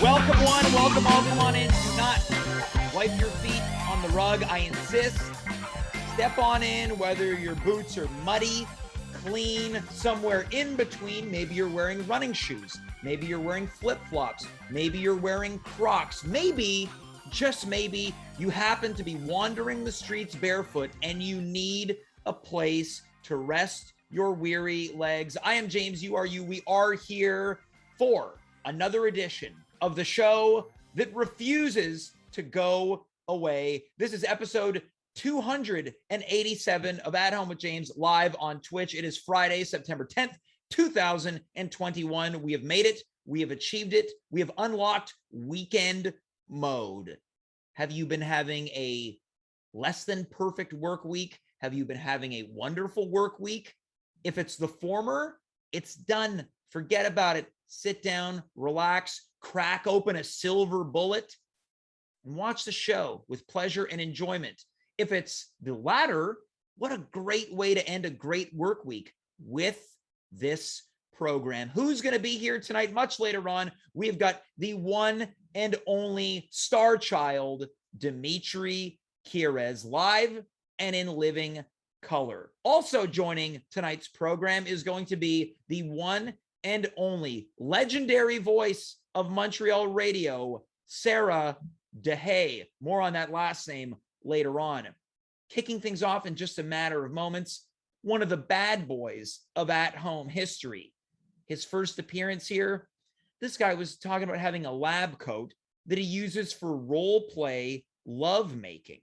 Welcome one, welcome all. Come on in. Do not wipe your feet on the rug. I insist. Step on in, whether your boots are muddy, clean, somewhere in between. Maybe you're wearing running shoes. Maybe you're wearing flip-flops. Maybe you're wearing Crocs. Maybe, just maybe, you happen to be wandering the streets barefoot and you need a place to rest your weary legs. I am James. You are you. We are here for another edition of the show that refuses to go away. This is episode 287 of At Home with James live on Twitch. It is Friday, September 10th, 2021. We have made it. We have achieved it. We have unlocked weekend mode. Have you been having a less than perfect work week? Have you been having a wonderful work week? If it's the former, it's done. Forget about it. Sit down, relax, crack open a silver bullet, and watch the show with pleasure and enjoyment. If it's the latter, what a great way to end a great work week with this program. Who's going to be here tonight? Much later on, we've got the one and only star child, Dimitri Kyres, live and in living color. Also joining tonight's program is going to be the one and only legendary voice of Montreal radio, Sarah Deshaies. More on that last name later on. Kicking things off in just a matter of moments, one of the bad boys of At Home history. His first appearance here, this guy was talking about having a lab coat that he uses for role play love making.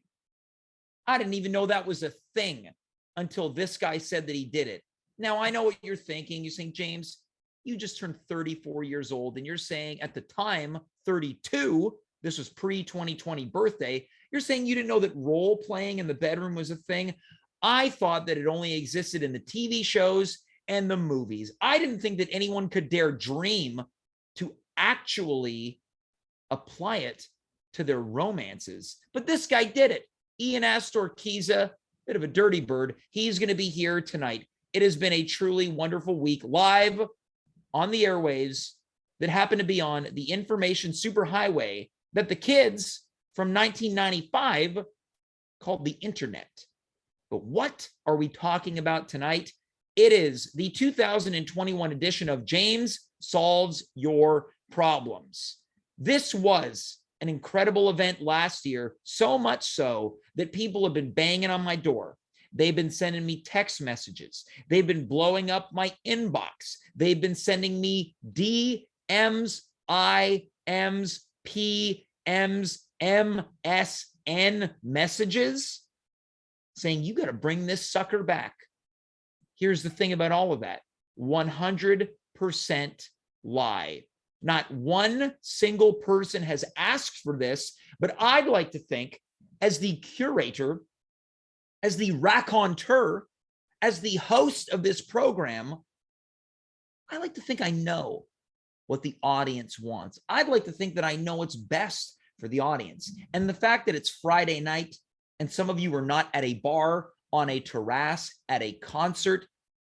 I didn't even know that was a thing until this guy said that he did it. Now, I know what you're thinking. You're saying, James, you just turned 34 years old, and you're saying at the time, 32, this was pre-2020 birthday, you're saying you didn't know that role playing in the bedroom was a thing. I thought that it only existed in the TV shows and the movies. I didn't think that anyone could dare dream to actually apply it to their romances. But this guy did it. Ian Astorquiza, bit of a dirty bird. He's going to be here tonight. It has been a truly wonderful week live on the airwaves that happen to be on the information superhighway that the kids from 1995 called the internet. But what are we talking about tonight? It is the 2021 edition of James Solves Your Problems. This was an incredible event last year, so much so that people have been banging on my door. They've been sending me text messages. They've been blowing up my inbox. They've been sending me DMs, IMs, PMs, MSN messages saying, you got to bring this sucker back. Here's the thing about all of that. 100% lie. Not one single person has asked for this, but I'd like to think, as the curator, as the raconteur, as the host of this program, I like to think I know what the audience wants. I'd like to think that I know what's best for the audience. And the fact that it's Friday night and some of you are not at a bar, on a terrace, at a concert,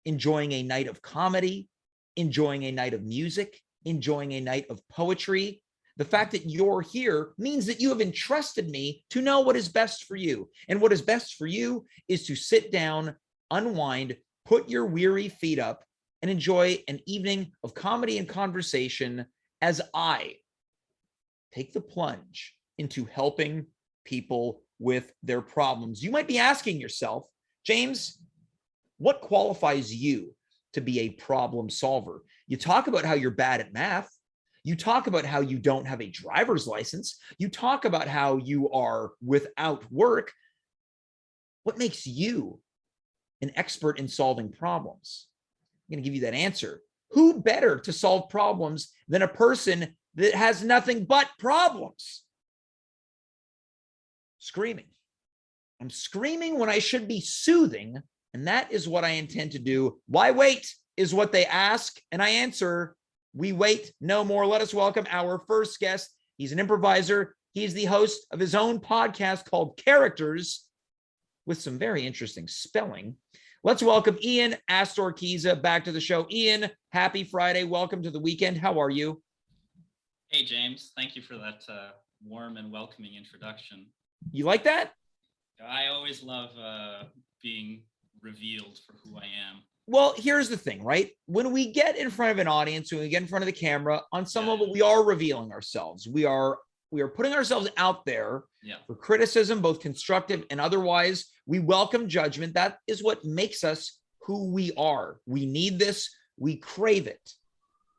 enjoying a night of comedy, enjoying a night of music, enjoying a night of poetry, the fact that you're here means that you have entrusted me to know what is best for you. And what is best for you is to sit down, unwind, put your weary feet up, and enjoy an evening of comedy and conversation as I take the plunge into helping people with their problems. You might be asking yourself, James, what qualifies you to be a problem solver? You talk about how you're bad at math. You talk about how you don't have a driver's license. You talk about how you are without work. What makes you an expert in solving problems? I'm going to give you that answer. Who better to solve problems than a person that has nothing but problems? Screaming. I'm screaming when I should be soothing, and that is what I intend to do. Why wait is what they ask, and I answer, we wait no more. Let us welcome our first guest. He's an improviser. He's the host of his own podcast called Characters, with some very interesting spelling. Let's welcome Ian Astorquiza back to the show. Ian, happy Friday. Welcome to the weekend. How are you? Hey, James. Thank you for that warm and welcoming introduction. You like that? I always love being revealed for who I am. Well, here's the thing, right? When we get in front of an audience, when we get in front of the camera, on some Yeah, level, we are revealing ourselves. We are putting ourselves out there yeah. for criticism, both constructive and otherwise. We welcome judgment. That is what makes us who we are. We need this. We crave it.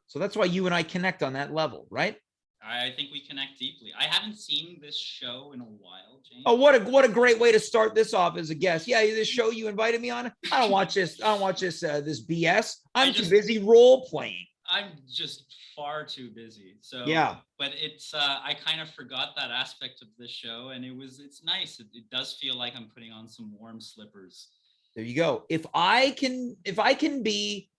So that's why you and I connect on that level, right? I think we connect deeply. I haven't seen this show in a while, James. Oh, what a great way to start this off as a guest. Yeah, this show you invited me on. I don't watch this. I don't watch this BS. I'm too busy role playing. I'm just far too busy. So yeah, but it's I kind of forgot that aspect of this show, and it's nice. It does feel like I'm putting on some warm slippers. There you go. If I can be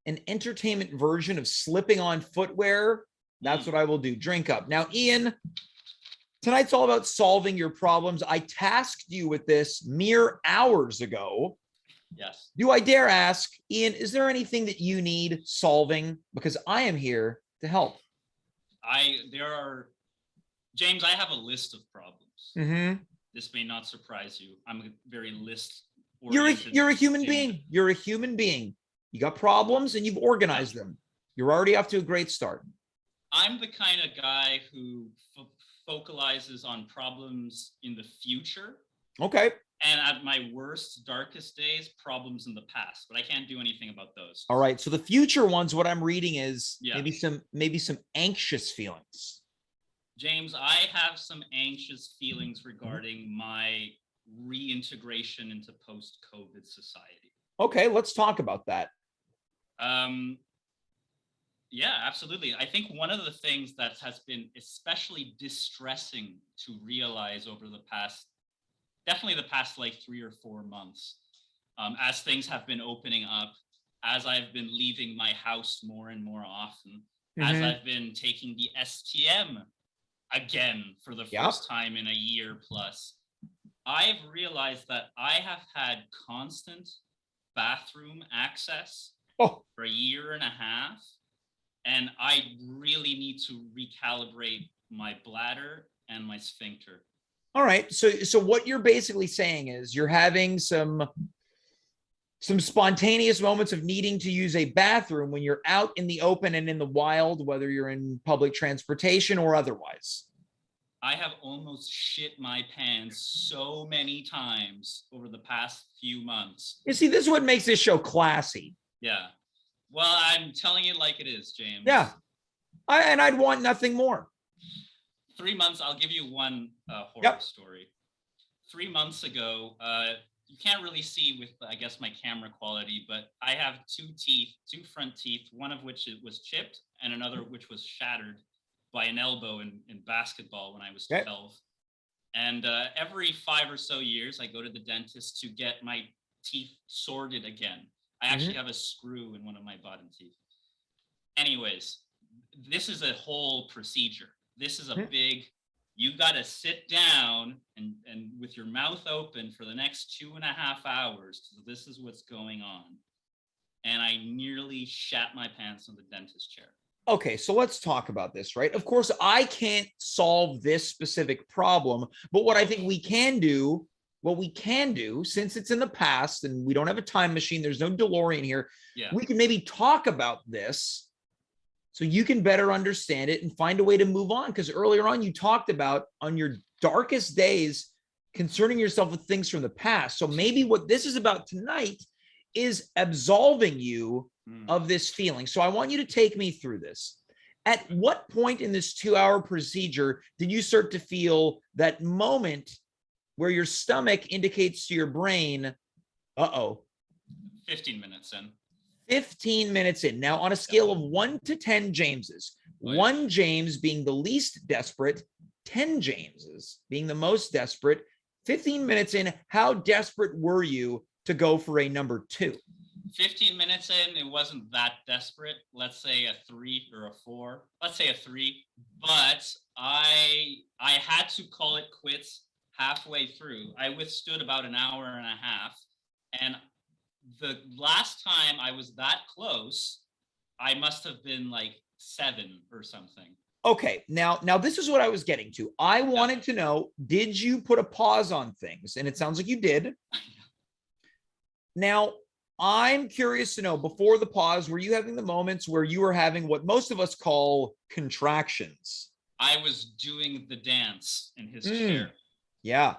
an entertainment version of slipping on footwear, that's what I will do. Drink up. Now, Ian, tonight's all about solving your problems. I tasked you with this mere hours ago. Yes. Do I dare ask, Ian, is there anything that you need solving? Because I am here to help. James, I have a list of problems. Mm-hmm. This may not surprise you. I'm a very list. You're a human being. You're a human being. You got problems and you've organized them. You're already off to a great start. I'm the kind of guy who focalizes on problems in the future. Okay. And at my worst, darkest days, problems in the past, but I can't do anything about those. All right. So the future ones, what I'm reading is maybe some anxious feelings. James, I have some anxious feelings regarding my reintegration into post-COVID society. Okay, let's talk about that. Yeah, absolutely. I think one of the things that has been especially distressing to realize over the past like 3 or 4 months, as things have been opening up, as I've been leaving my house more and more often, as I've been taking the STM again for the first time in a year plus, I've realized that I have had constant bathroom access for a year and a half, and I really need to recalibrate my bladder and my sphincter. All right. So what you're basically saying is you're having some spontaneous moments of needing to use a bathroom when you're out in the open and in the wild, whether you're in public transportation or otherwise. I have almost shit my pants so many times over the past few months. You see, this is what makes this show classy. Yeah. Well, I'm telling it like it is, James. Yeah. I'd want nothing more. 3 months, I'll give you one horror story. 3 months ago, you can't really see with, I guess, my camera quality, but I have two front teeth, one of which was chipped and another which was shattered by an elbow in basketball when I was 12. And every 5 or so years, I go to the dentist to get my teeth sorted again. I actually have a screw in one of my bottom teeth. Anyways, this is a whole procedure. This is a big, you got to sit down and with your mouth open for the next 2.5 hours, because this is what's going on. And I nearly shat my pants on the dentist chair. Okay, so let's talk about this, right? Of course, I can't solve this specific problem, but what I think we can do, since it's in the past and we don't have a time machine, there's no DeLorean here, we can maybe talk about this so you can better understand it and find a way to move on. Because earlier on, you talked about on your darkest days, concerning yourself with things from the past. So maybe what this is about tonight is absolving you of this feeling. So I want you to take me through this. At what point in this 2-hour procedure did you start to feel that moment where your stomach indicates to your brain, 15 minutes in. 15 minutes in. Now, on a scale of 1 to 10 Jameses, 1 James being the least desperate, 10 Jameses being the most desperate, 15 minutes in, how desperate were you to go for a number 2? 15 minutes in, it wasn't that desperate. Let's say a 3 or a 4. Let's say a 3. But I had to call it quits halfway through. I withstood about an hour and a half. And the last time I was that close, I must have been like 7 or something. Okay, now this is what I was getting to. I wanted to know, did you put a pause on things? And it sounds like you did. Now, I'm curious to know, before the pause, were you having the moments where you were having what most of us call contractions? I was doing the dance in his chair. Yeah.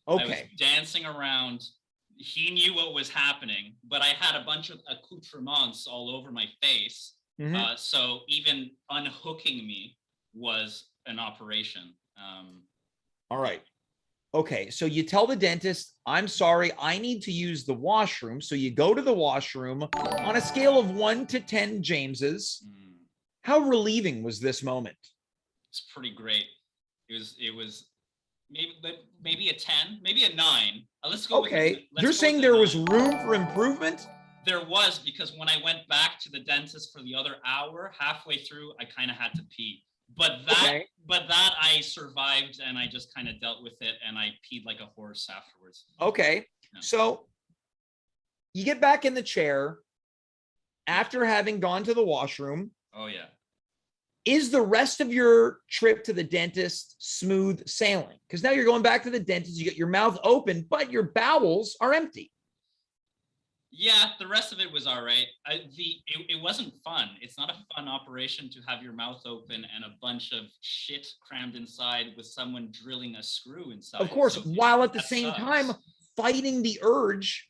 Okay. I was dancing around. He knew what was happening, but I had a bunch of accoutrements all over my face. So even unhooking me was an operation. All right. Okay. So you tell the dentist, I'm sorry, I need to use the washroom. So you go to the washroom on a scale of 1 to 10 Jameses. How relieving was this moment? It's pretty great. It was maybe a 10, maybe a 9. Let's go. Okay. You're saying there was room for improvement? There was, because when I went back to the dentist for the other hour, halfway through, I kind of had to pee. But that I survived, and I just kind of dealt with it, and I peed like a horse afterwards. Okay. Yeah. So you get back in the chair after having gone to the washroom. Oh, yeah. Is the rest of your trip to the dentist smooth sailing? Because now you're going back to the dentist, you get your mouth open, but your bowels are empty. Yeah, the rest of it was all right. It wasn't fun. It's not a fun operation to have your mouth open and a bunch of shit crammed inside with someone drilling a screw inside. Of course, so while at the same time fighting the urge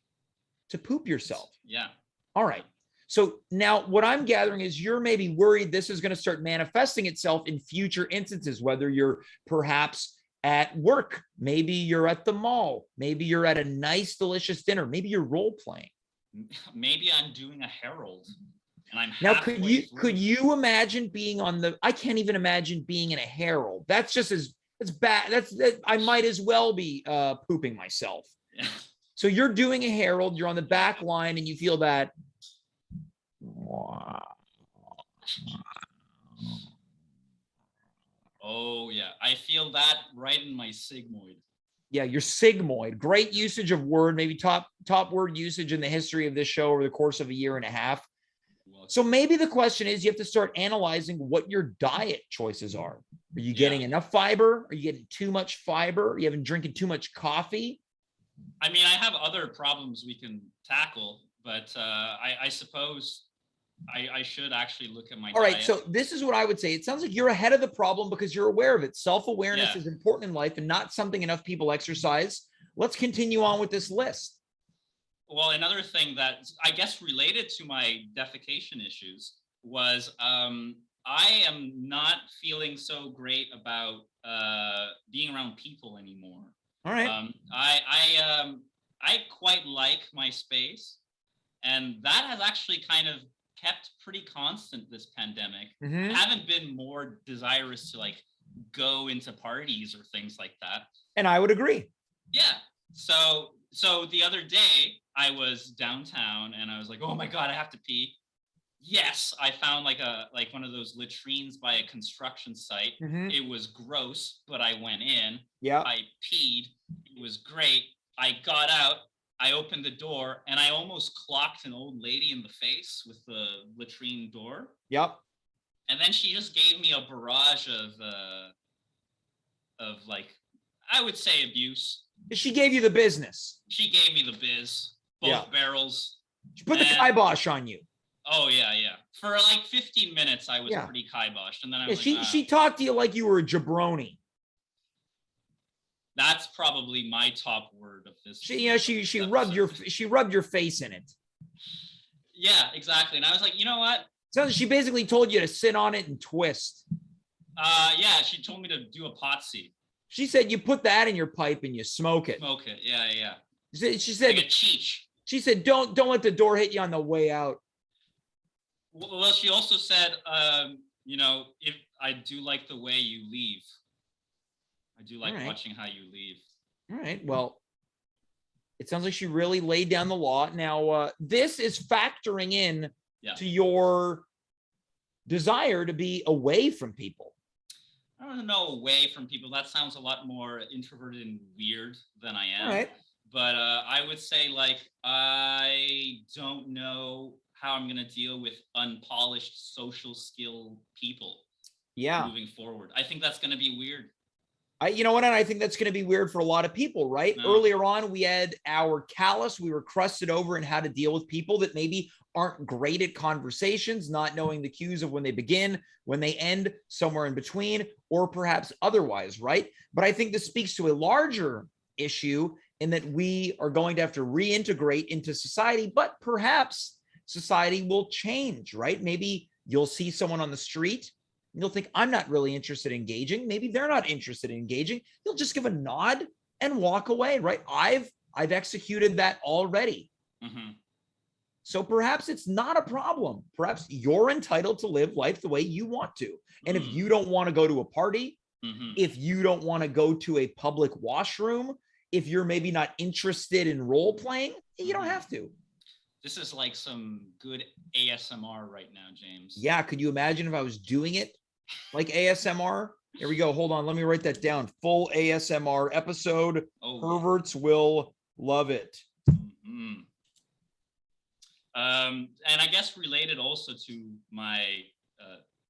to poop yourself. Yeah. All right. So now what I'm gathering is you're maybe worried this is going to start manifesting itself in future instances, whether you're perhaps at work, maybe you're at the mall, maybe you're at a nice, delicious dinner, maybe you're role playing. Maybe I'm doing a Herald, and I'm now. Could you imagine being on the? I can't even imagine being in a Herald. That's just that's bad. I might as well be pooping myself. Yeah. So you're doing a Herald. You're on the back line, and you feel that. Oh yeah, I feel that right in my sigmoid. Yeah, your sigmoid. Great usage of word, maybe top word usage in the history of this show over the course of a year and a half. So maybe the question is, you have to start analyzing what your diet choices are. Are you getting enough fiber? Are you getting too much fiber? Are you having drinking too much coffee? I mean, I have other problems we can tackle, but I suppose I should actually look at my diet. All right, so this is what I would say. It sounds like you're ahead of the problem because you're aware of it. Self-awareness is important in life and not something enough people exercise. Let's continue on with this list. Well, another thing that I guess related to my defecation issues was I am not feeling so great about being around people anymore. All right. I quite like my space, and that has actually kind of kept pretty constant this pandemic. I haven't been more desirous to like go into parties or things like that. And I would agree. Yeah. So the other day I was downtown and I was like, oh my God, I have to pee. Yes, I found like one of those latrines by a construction site. It was gross, but I went in. Yeah. I peed. It was great. I got out. I opened the door and I almost clocked an old lady in the face with the latrine door. Yep. And then she just gave me a barrage of like, I would say abuse. She gave you the business. She gave me the biz, both barrels. She put the kibosh on you. Oh yeah. For like 15 minutes, I was pretty kiboshed. And then I was she talked to you like you were a jabroni. That's probably my top word of this. She rubbed your face in it. Yeah, exactly. And I was like, you know what? So she basically told you to sit on it and twist. Yeah, she told me to do a potsy. She said you put that in your pipe and you smoke it. Smoke it. Yeah. She said like a cheech. She said don't let the door hit you on the way out. Well, she also said, if I do like the way you leave. I do like watching how you leave. All right. Well, it sounds like she really laid down the law. Now, this is factoring in to your desire to be away from people. I don't know, away from people. That sounds a lot more introverted and weird than I am. All right. But I would say, like, I don't know how I'm going to deal with unpolished social skill people moving forward. I think that's going to be weird. You know what? And I think that's going to be weird for a lot of people, right? No. Earlier on, we had our callous. We were crusted over in how to deal with people that maybe aren't great at conversations, not knowing the cues of when they begin, when they end, somewhere in between, or perhaps otherwise, right? But I think this speaks to a larger issue in that we are going to have to reintegrate into society, but perhaps society will change, right? Maybe you'll see someone on the street, you'll think, I'm not really interested in engaging. Maybe they're not interested in engaging. You'll just give a nod and walk away, right? I've executed that already. Mm-hmm. So perhaps it's not a problem. Perhaps you're entitled to live life the way you want to. And if you don't want to go to a party, if you don't want to go to a public washroom, if you're maybe not interested in role playing, you don't have to. This is like some good ASMR right now, James. Yeah. Could you imagine if I was doing it like ASMR? Here we go. Hold on. Let me write that down. Full ASMR episode. Perverts will love it. Mm-hmm. And I guess related also to my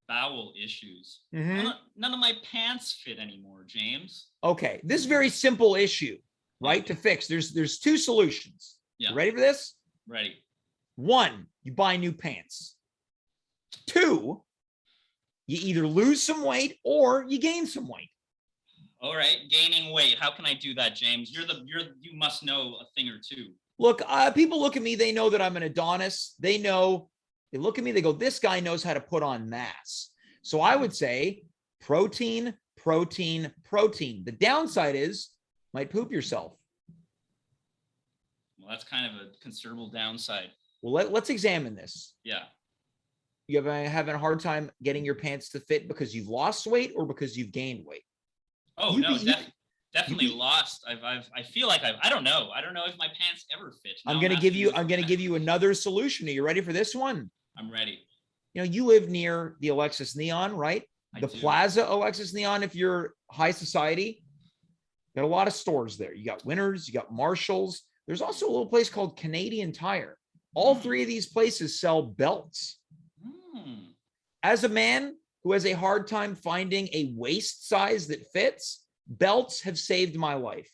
bowel issues. Mm-hmm. None of my pants fit anymore, James. Okay. This very simple issue, right? To fix. There's two solutions. Yeah. You ready for this? Ready. 1, you buy new pants. 2, you either lose some weight or you gain some weight. All right, gaining weight. How can I do that, James? You must know a thing or two. Look, people look at me. They know that I'm an Adonis. They look at me. They go, this guy knows how to put on mass. So I would say protein, protein, protein. The downside is might poop yourself. Well, that's kind of a considerable downside. Well, let's examine this. Yeah. You having a hard time getting your pants to fit because you've lost weight or because you've gained weight? Oh, definitely lost. I feel like I don't know. I don't know if my pants ever fit. I'm going to give you another solution. Are you ready for this one? I'm ready. You know, you live near the Alexis Neon, right? The Plaza Alexis Neon, if you're high society. Got a lot of stores there. You got Winners, you got Marshalls. There's also a little place called Canadian Tire. All three of these places sell belts. As a man who has a hard time finding a waist size that fits, belts have saved my life.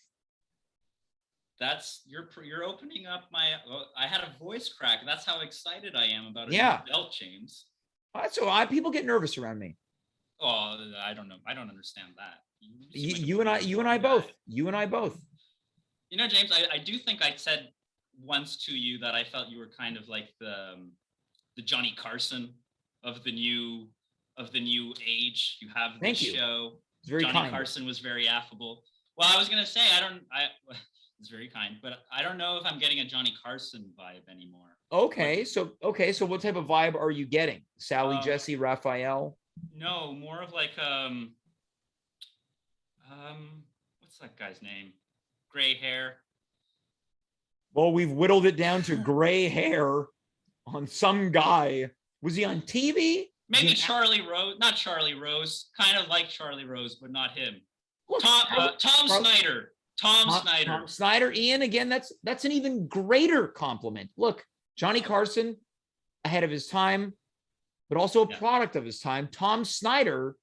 That's you're opening up my. I had a voice crack. That's how excited I am about a new belt, James. That's why people get nervous around me. Oh, I don't know. I don't understand that. You and I both. You and I both. You know, James, I do think I said once to you that I felt you were kind of like the Johnny Carson of the new age. You have this show. It's very Johnny kind. Carson was very affable. Well, I was gonna say it's very kind, but I don't know if I'm getting a Johnny Carson vibe anymore. Okay, so what type of vibe are you getting? Sally, Jesse, Raphael? No, more of like what's that guy's name? Gray hair. Well, we've whittled it down to gray hair on some guy. Was he on TV? Maybe Charlie Rose, not Charlie Rose, kind of like Charlie Rose, but not him. Look, Tom Snyder. Tom Snyder. Ian, again, that's an even greater compliment. Look, Johnny Carson, ahead of his time, but also a product of his time. Tom Snyder,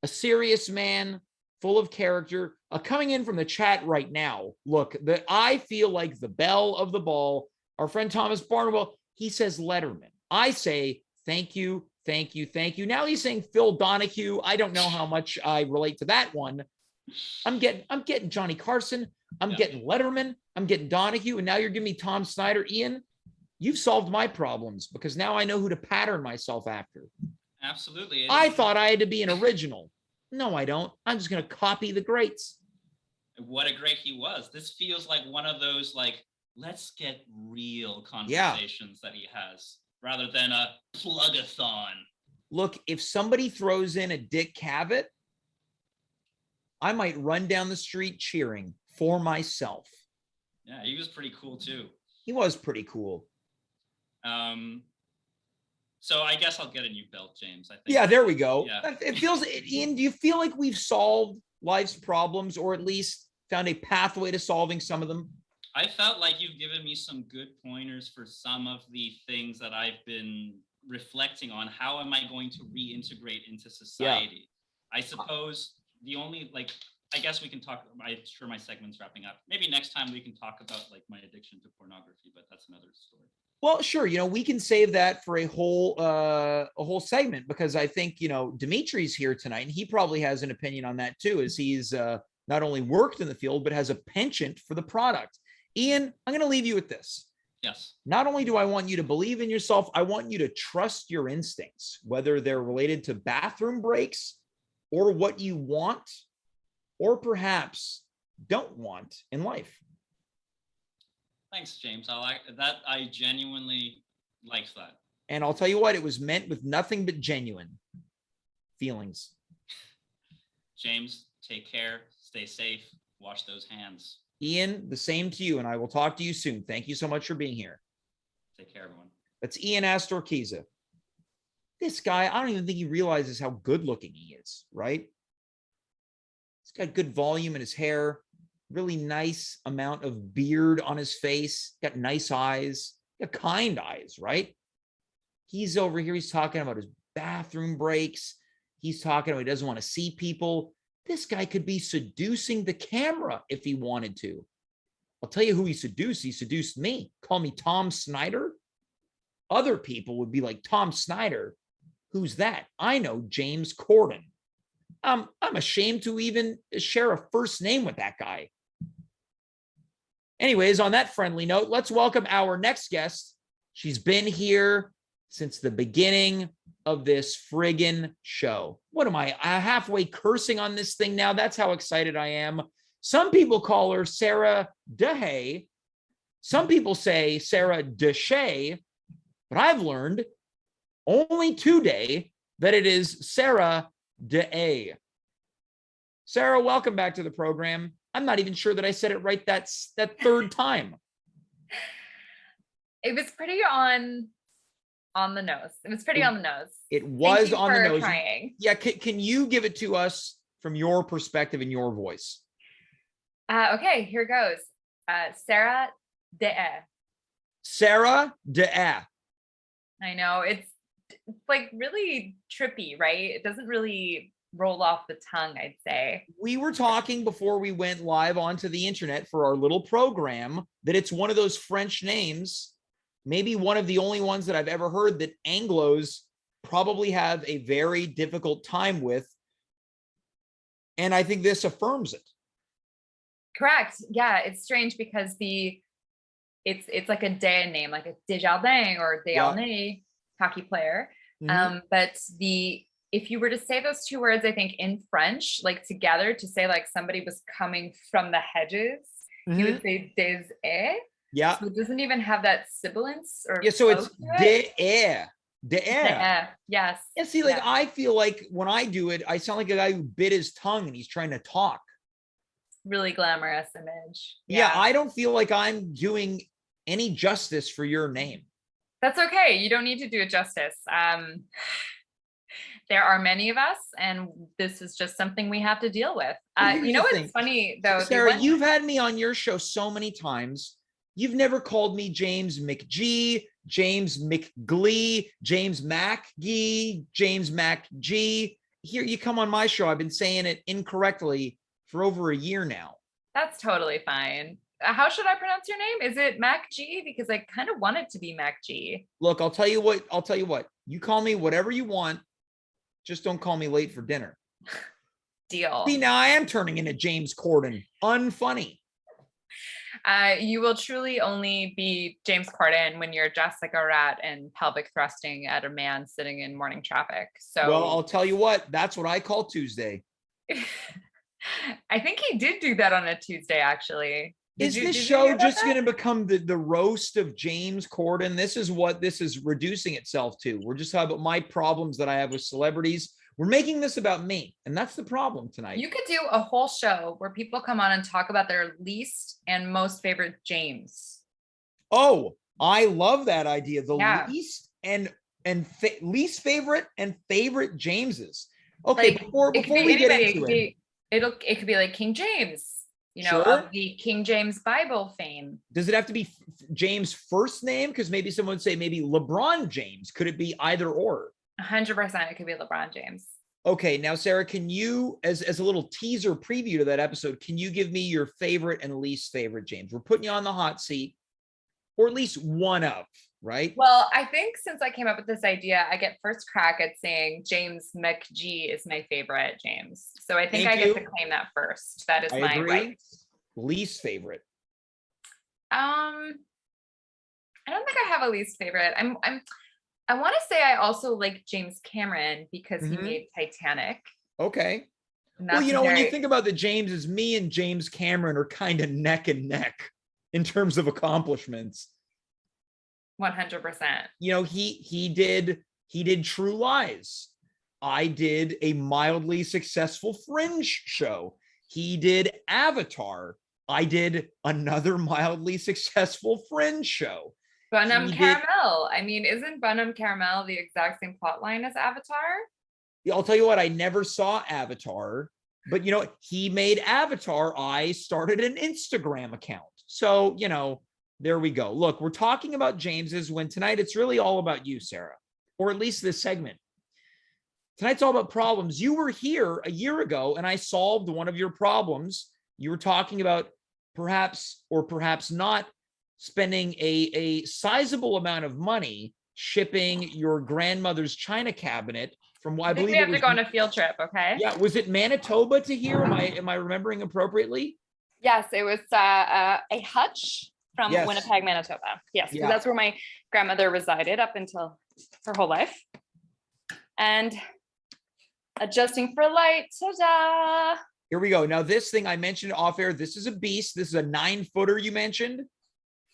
a serious man, full of character. Coming in from the chat right now, look, I feel like the belle of the ball, our friend Thomas Barnwell, he says Letterman. I say thank you, thank you, thank you. Now he's saying Phil Donahue. I don't know how much I relate to that one. I'm getting Johnny Carson. I'm getting Letterman. I'm getting Donahue. And now you're giving me Tom Snyder. Ian, you've solved my problems because now I know who to pattern myself after. Absolutely. I thought I had to be an original. No, I don't. I'm just going to copy the greats. What a great he was. This feels like one of those, like, let's get real conversations that he has rather than a plug-a-thon. Look, if somebody throws in a Dick Cavett, I might run down the street cheering for myself. Yeah, he was pretty cool too. He was pretty cool. So I guess I'll get a new belt, James. I think. Yeah, there we go. Yeah. It feels, Ian, do you feel like we've solved life's problems or at least found a pathway to solving some of them? I felt like you've given me some good pointers for some of the things that I've been reflecting on. How am I going to reintegrate into society? I suppose the only, like, I guess we can talk, I'm sure my segment's wrapping up. Maybe next time we can talk about like my addiction to pornography, but that's another story. Well, sure. We can save that for a whole segment, because I think, Dimitri's here tonight and he probably has an opinion on that too, as he's not only worked in the field, but has a penchant for the product. Ian, I'm going to leave you with this. Yes. Not only do I want you to believe in yourself, I want you to trust your instincts, whether they're related to bathroom breaks or what you want, or perhaps don't want in life. Thanks, James. I like that. I genuinely like that. And I'll tell you what, it was meant with nothing but genuine feelings. James, take care, stay safe, wash those hands. Ian, the same to you, and I will talk to you soon. Thank you so much for being here. Take care, everyone. That's Ian Astorquiza. This guy, I don't even think he realizes how good looking he is, right? He's got good volume in his hair, really nice amount of beard on his face, got nice eyes, got kind eyes, right? He's over here, he's talking about his bathroom breaks. He's talking about he doesn't want to see people. This guy could be seducing the camera if he wanted to. I'll tell you who he seduced. He seduced me. Call me Tom Snyder. Other people would be like, Tom Snyder, who's that? I know James Corden. I'm ashamed to even share a first name with that guy. Anyways, on that friendly note, let's welcome our next guest. She's been here since the beginning of this friggin' show. What am I halfway cursing on this thing now? That's how excited I am. Some people call her Sarah Deshaies. Some people say Sarah Deshaies, but I've learned only today that it is Sarah Deshaies. Sarah, welcome back to the program. I'm not even sure that I said it right that third time. It was pretty on the nose. It was pretty on the nose. It was on the nose. Trying. Yeah, can you give it to us from your perspective and your voice? Okay, here goes. Sarah Deshaies. Sarah Deshaies. I know, it's like really trippy, right? It doesn't really roll off the tongue, I'd say. We were talking before we went live onto the internet for our little program that it's one of those French names, maybe one of the only ones that I've ever heard that Anglos probably have a very difficult time with. And I think this affirms it. Correct. Yeah, it's strange because it's like a day name, like a Desjardins or Deshaies hockey player. Mhm. But if you were to say those two words, I think in French, like together, to say like somebody was coming from the hedges, you would say Deshaies. Yeah. So it doesn't even have that sibilance or So it's Deshaies. Deshaies. Yes. Yeah, see, like I feel like when I do it, I sound like a guy who bit his tongue and he's trying to talk. Really glamorous image. Yeah, I don't feel like I'm doing any justice for your name. That's okay. You don't need to do it justice. There are many of us, and this is just something we have to deal with. You know what's funny though? Sarah, you've had me on your show so many times. You've never called me James McG, James McGlee, James MacG, James MacG. Here you come on my show. I've been saying it incorrectly for over a year now. That's totally fine. How should I pronounce your name? Is it MacG? Because I kind of want it to be MacG. Look, I'll tell you what. You call me whatever you want. Just don't call me late for dinner. Deal. See, now I am turning into James Corden. Unfunny. You will truly only be James Corden when you're Jessica Ratt and pelvic thrusting at a man sitting in morning traffic. So, well, I'll tell you what. That's what I call Tuesday. I think he did do that on a Tuesday, actually. Is this show just going to become the roast of James Corden? This is what this is reducing itself to. We're just talking about my problems that I have with celebrities. We're making this about me. And that's the problem tonight. You could do a whole show where people come on and talk about their least and most favorite James. Oh, I love that idea. The least and least favorite and favorite Jameses. Okay, like, before we get into it. It could be like King James, Sure. of the King James Bible fame. Does it have to be James' first name? Because maybe someone would say maybe LeBron James. Could it be either or? 100% it could be LeBron James. Okay, now Sarah, can you, as a little teaser preview to that episode, can you give me your favorite and least favorite James? We're putting you on the hot seat, or at least one of, right? Well, I think since I came up with this idea, I get first crack at saying James McG is my favorite James. So I think Thank I get you. to claim that first. That is I my agree. right. Least favorite. I don't think I have a least favorite. I want to say I also like James Cameron because he Mhm. made Titanic. Okay. And Well, that's you know, when you very- think about the Jameses, me and James Cameron are kind of neck and neck in terms of accomplishments. 100%. You know, he did True Lies. I did a mildly successful Fringe show. He did Avatar. I did another mildly successful Fringe show. Bunham He did- Caramel. I mean, isn't Bunham Caramel the exact same plot line as Avatar? I'll tell you what, I never saw Avatar, but you know, he made Avatar. I started an Instagram account. So, you know, there we go. Look, we're talking about James's when tonight it's really all about you, Sarah, or at least this segment. Tonight's all about problems. You were here a year ago and I solved one of your problems. You were talking about perhaps or perhaps not spending a sizable amount of money shipping your grandmother's china cabinet from, I I think believe we it have was, to go on a field trip, okay? yeah, was it Manitoba to here? Am I remembering appropriately? Yes, it was a hutch from Yes. Winnipeg, Manitoba. Yes, because Yeah. that's where my grandmother resided up until her whole life. And adjusting for light, ta-da! Here we go. Now, this thing I mentioned off air, this is a beast. This is a 9-footer you mentioned.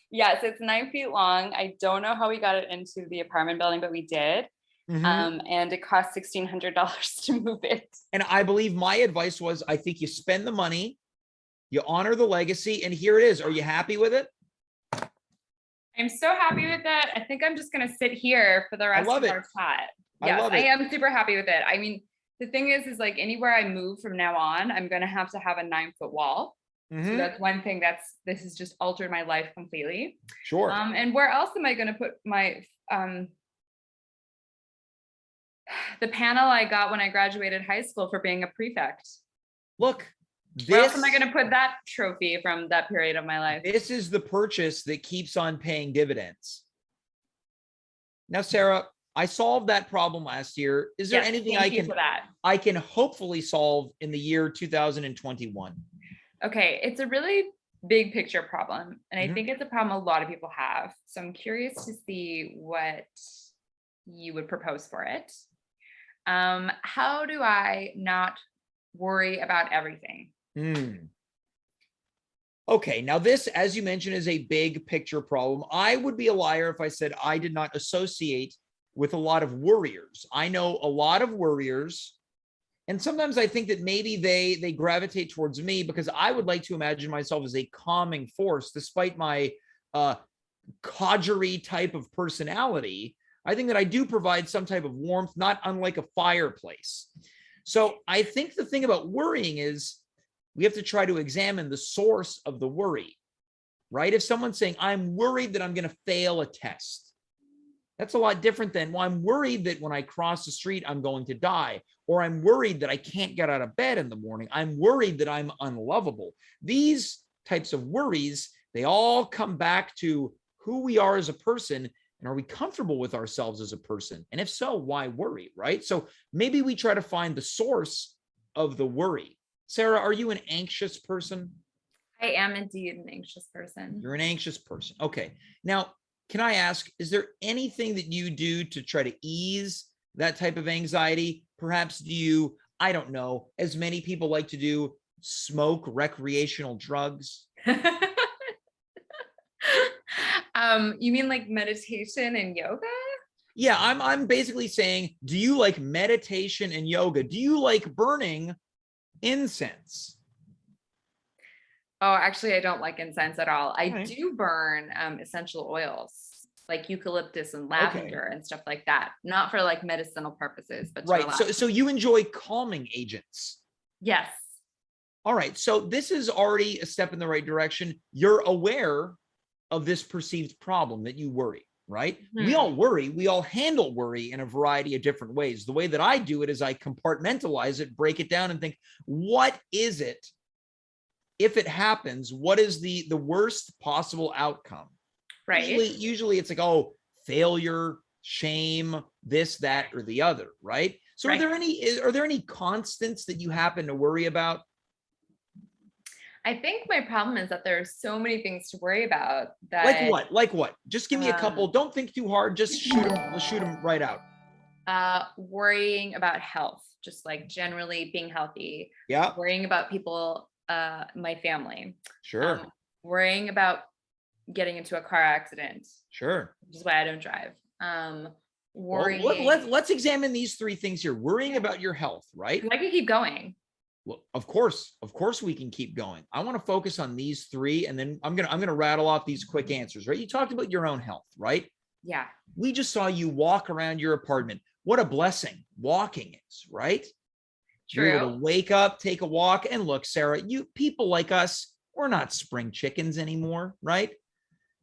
Yes, it's 9 feet long. I don't know how we got it into the apartment building, but we did. Mhm. And it cost $1,600 to move it. And I believe my advice was, I think you spend the money, you honor the legacy, and here it is. Are you happy with it? I'm so happy with that. I think I'm just gonna sit here for the rest love of it. our chat. I Yes, love I it. am super happy with it. I mean, the thing is like anywhere I move from now on, I'm gonna have to have a 9-foot wall. So Mhm. that's one thing this has just altered my life completely. Sure. And where else am I gonna put my the panel I got when I graduated high school for being a prefect? Look, Where else am I gonna put that trophy from that period of my life? this is the purchase that keeps on paying dividends. Now, Sarah, I solved that problem last year. Is there Yes, anything thank you for that. I can hopefully solve in the year 2021? Okay, it's a really big picture problem, and I Mhm. think it's a problem a lot of people have. So I'm curious to see what you would propose for it. How do I not worry about everything? Okay, now this, as you mentioned, is a big picture problem. I would be a liar if I said I did not associate with a lot of worriers. I know a lot of worriers, and sometimes I think that maybe they gravitate towards me because I would like to imagine myself as a calming force, despite my codgery type of personality. I think that I do provide some type of warmth, not unlike a fireplace. So I think the thing about worrying is we have to try to examine the source of the worry, right? If someone's saying, I'm worried that I'm going to fail a test, that's a lot different than, well, I'm worried that when I cross the street, I'm going to die, or I'm worried that I can't get out of bed in the morning. I'm worried that I'm unlovable. These types of worries, they all come back to who we are as a person. And are we comfortable with ourselves as a person? And if so, why worry, right? So maybe we try to find the source of the worry. Sarah, are you an anxious person? I am indeed an anxious person. You're an anxious person. Okay. Now, can I ask, is there anything that you do to try to ease that type of anxiety? Perhaps do you, I don't know, as many people like to do, smoke recreational drugs? You mean like meditation and yoga? Yeah, I'm basically saying, do you like meditation and yoga? Do you like burning incense? Oh, actually, I don't like incense at all. I Right. do burn essential oils like eucalyptus and lavender and stuff like that. Not for like medicinal purposes, but to Right. relax. So you enjoy calming agents. Yes. All right. So this is already a step in the right direction. You're aware of this perceived problem that you worry, right? We all worry. We all handle worry in a variety of different ways. The way that I do it is I compartmentalize it, break it down, and think, what is it? If it happens, what is the worst possible outcome? Right. Usually it's like, oh, failure, shame, this, that, or the other, right? So Right. are there any constants that you happen to worry about? I think my problem is that there are so many things to worry about that. Like what? Like what? Just give me a couple. Don't think too hard. Just shoot them right out. Worrying about health, just like generally being healthy. Yeah. Worrying about people, my family. Sure. Worrying about getting into a car accident. Sure. Which is why I don't drive. Worrying. Well, let's examine these three things here. Worrying about your health, right? I could keep going. Well, of course we can keep going. I want to focus on these three, and then I'm gonna rattle off these quick answers, right? You talked about your own health, right? Yeah. We just saw you walk around your apartment. What a blessing walking is, right? True. You're able to wake up, take a walk, and look, Sarah, you people like us, we're not spring chickens anymore, right?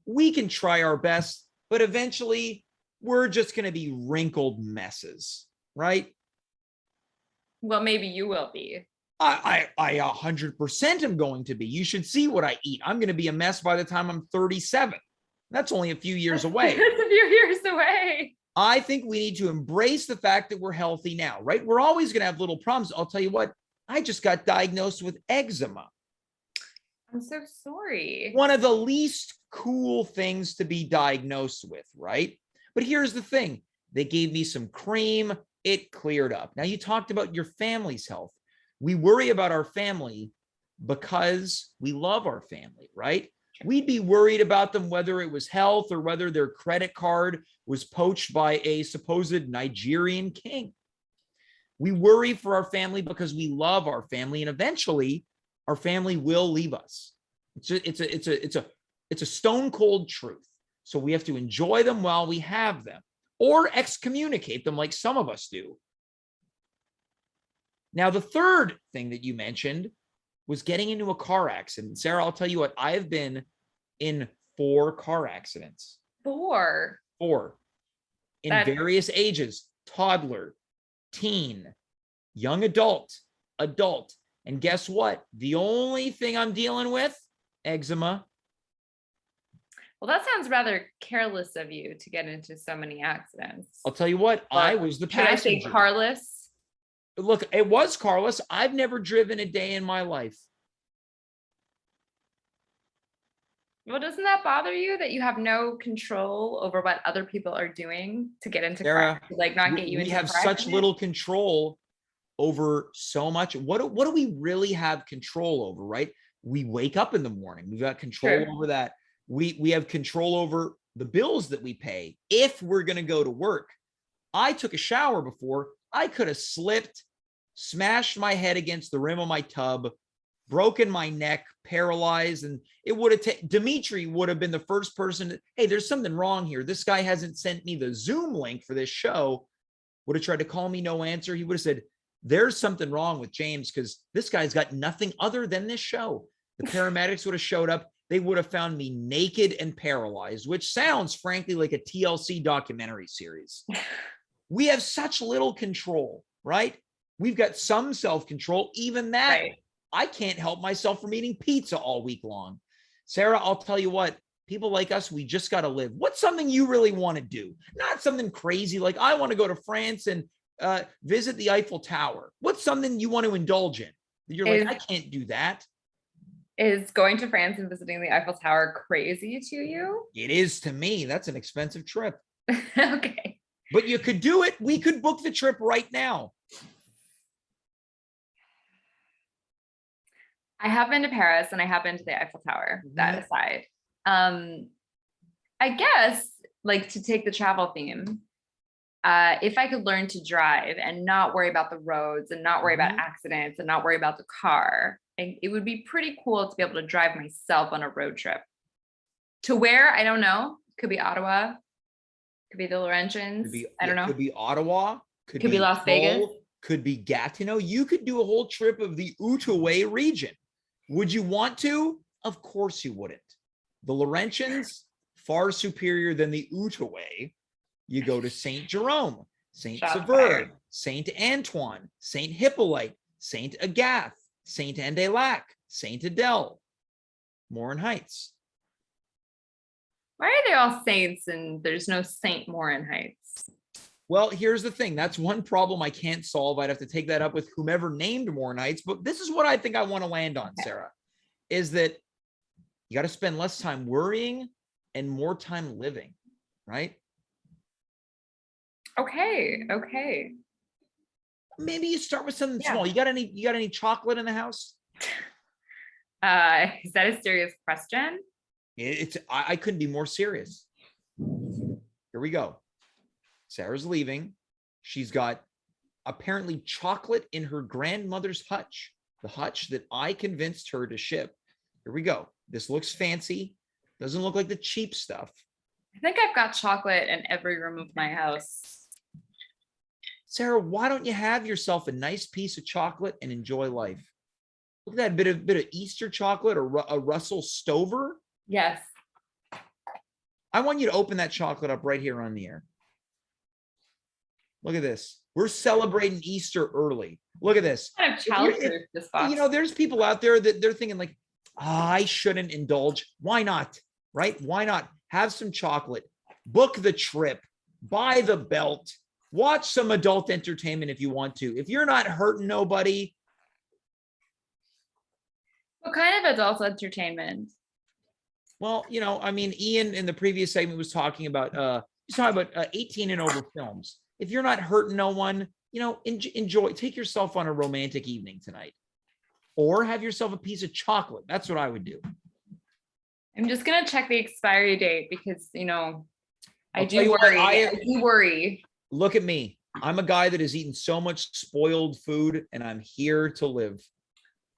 We can try our best, but eventually we're just going to be wrinkled messes, right? Well, maybe you will be. I 100% am going to be. You should see what I eat. I'm going to be a mess by the time I'm 37. That's only a few years away. That's a few years away. I think we need to embrace the fact that we're healthy now, right? We're always going to have little problems. I'll tell you what, I just got diagnosed with eczema. I'm so sorry. One of the least cool things to be diagnosed with, right? But here's the thing. They gave me some cream. It cleared up. Now, you talked about your family's health. We worry about our family because we love our family, right? We'd be worried about them whether it was health or whether their credit card was poached by a supposed Nigerian king. We worry for our family because we love our family, and eventually our family will leave us. It's a stone cold truth. So we have to enjoy them while we have them, or excommunicate them like some of us do. Now, the third thing that you mentioned was getting into a car accident. Sarah, I'll tell you what, I've been in 4 car accidents. 4? 4. In various ages: toddler, teen, young adult, adult. And guess what? The only thing I'm dealing with, eczema. Well, that sounds rather careless of you to get into so many accidents. I'll tell you what, I was the passenger. Can I say carless? Look, it was carless. I've never driven a day in my life. Well, doesn't that bother you that you have no control over what other people are doing to get into car, like not get you into? We have such little control over so much. What do we really have control over, right? We wake up in the morning. We've got control over that. We have control over the bills that we pay if we're going to go to work. I took a shower before. I could have slipped, smashed my head against the rim of my tub, broken my neck, paralyzed, and it would have Dimitri would have been the first person to, hey, there's something wrong here. This guy hasn't sent me the Zoom link for this show. Would have tried to call me, no answer. He would have said, there's something wrong with James because this guy's got nothing other than this show. The paramedics would have showed up. They would have found me naked and paralyzed, which sounds frankly like a TLC documentary series. We have such little control, right? We've got some self-control, even that. Right. I can't help myself from eating pizza all week long. Sarah, I'll tell you what, people like us, we just got to live. What's something you really want to do? Not something crazy like I want to go to France and visit the Eiffel Tower. What's something you want to indulge in? You're like, I can't do that. Is going to France and visiting the Eiffel Tower crazy to you? It is to me. That's an expensive trip. Okay. But you could do it. We could book the trip right now. I have been to Paris and I have been to the Eiffel Tower, that aside. I guess, like, to take the travel theme, if I could learn to drive and not worry about the roads and not worry about accidents and not worry about the car, it would be pretty cool to be able to drive myself on a road trip. To where, I don't know. Could be Ottawa. Could be the Laurentians. I don't know. Could be Ottawa. Could be Las Vegas. could be Gatineau. You could do a whole trip of the Outaouais region. Would you want to? Of course you wouldn't. The Laurentians, far superior than the Outaouais. You go to Saint Jerome, Saint Shots Sever, fired. Saint Antoine, Saint Hippolyte, Saint Agath, Saint Anne-des-Lacs, Saint Adele, Morin Heights. Why are they all saints and there's no Saint Morin Heights? Well, here's the thing. That's one problem I can't solve. I'd have to take that up with whomever named Morin Heights. But this is what I think I want to land on, Sarah, is that you got to spend less time worrying and more time living, right? Okay. Okay. Maybe you start with something Yeah. small. You got any chocolate in the house? Is that a serious question? I couldn't be more serious. Here we go. Sarah's leaving. She's got apparently chocolate in her grandmother's hutch, the hutch that I convinced her to ship. Here we go. This looks fancy. Doesn't look like the cheap stuff. I think I've got chocolate in every room of my house. Sarah, why don't you have yourself a nice piece of chocolate and enjoy life? Look at that bit of Easter chocolate or a Russell Stover. Yes. I want you to open that chocolate up right here on the air. Look at this. We're celebrating Easter early. Look at this. Kind of childproof this box. You know, there's people out there that they're thinking like, I shouldn't indulge. Why not? Right? Why not? Have some chocolate, book the trip, buy the belt, watch some adult entertainment if you want to. If you're not hurting nobody. What kind of adult entertainment? Well, you know, I mean, Ian in the previous segment was talking about 18 and over films. If you're not hurting no one, you know, enjoy, take yourself on a romantic evening tonight, or have yourself a piece of chocolate. That's what I would do. I'm just gonna check the expiry date because you know I I'll tell do you what, worry. I I do worry. Look at me. I'm a guy that has eaten so much spoiled food, and I'm here to live.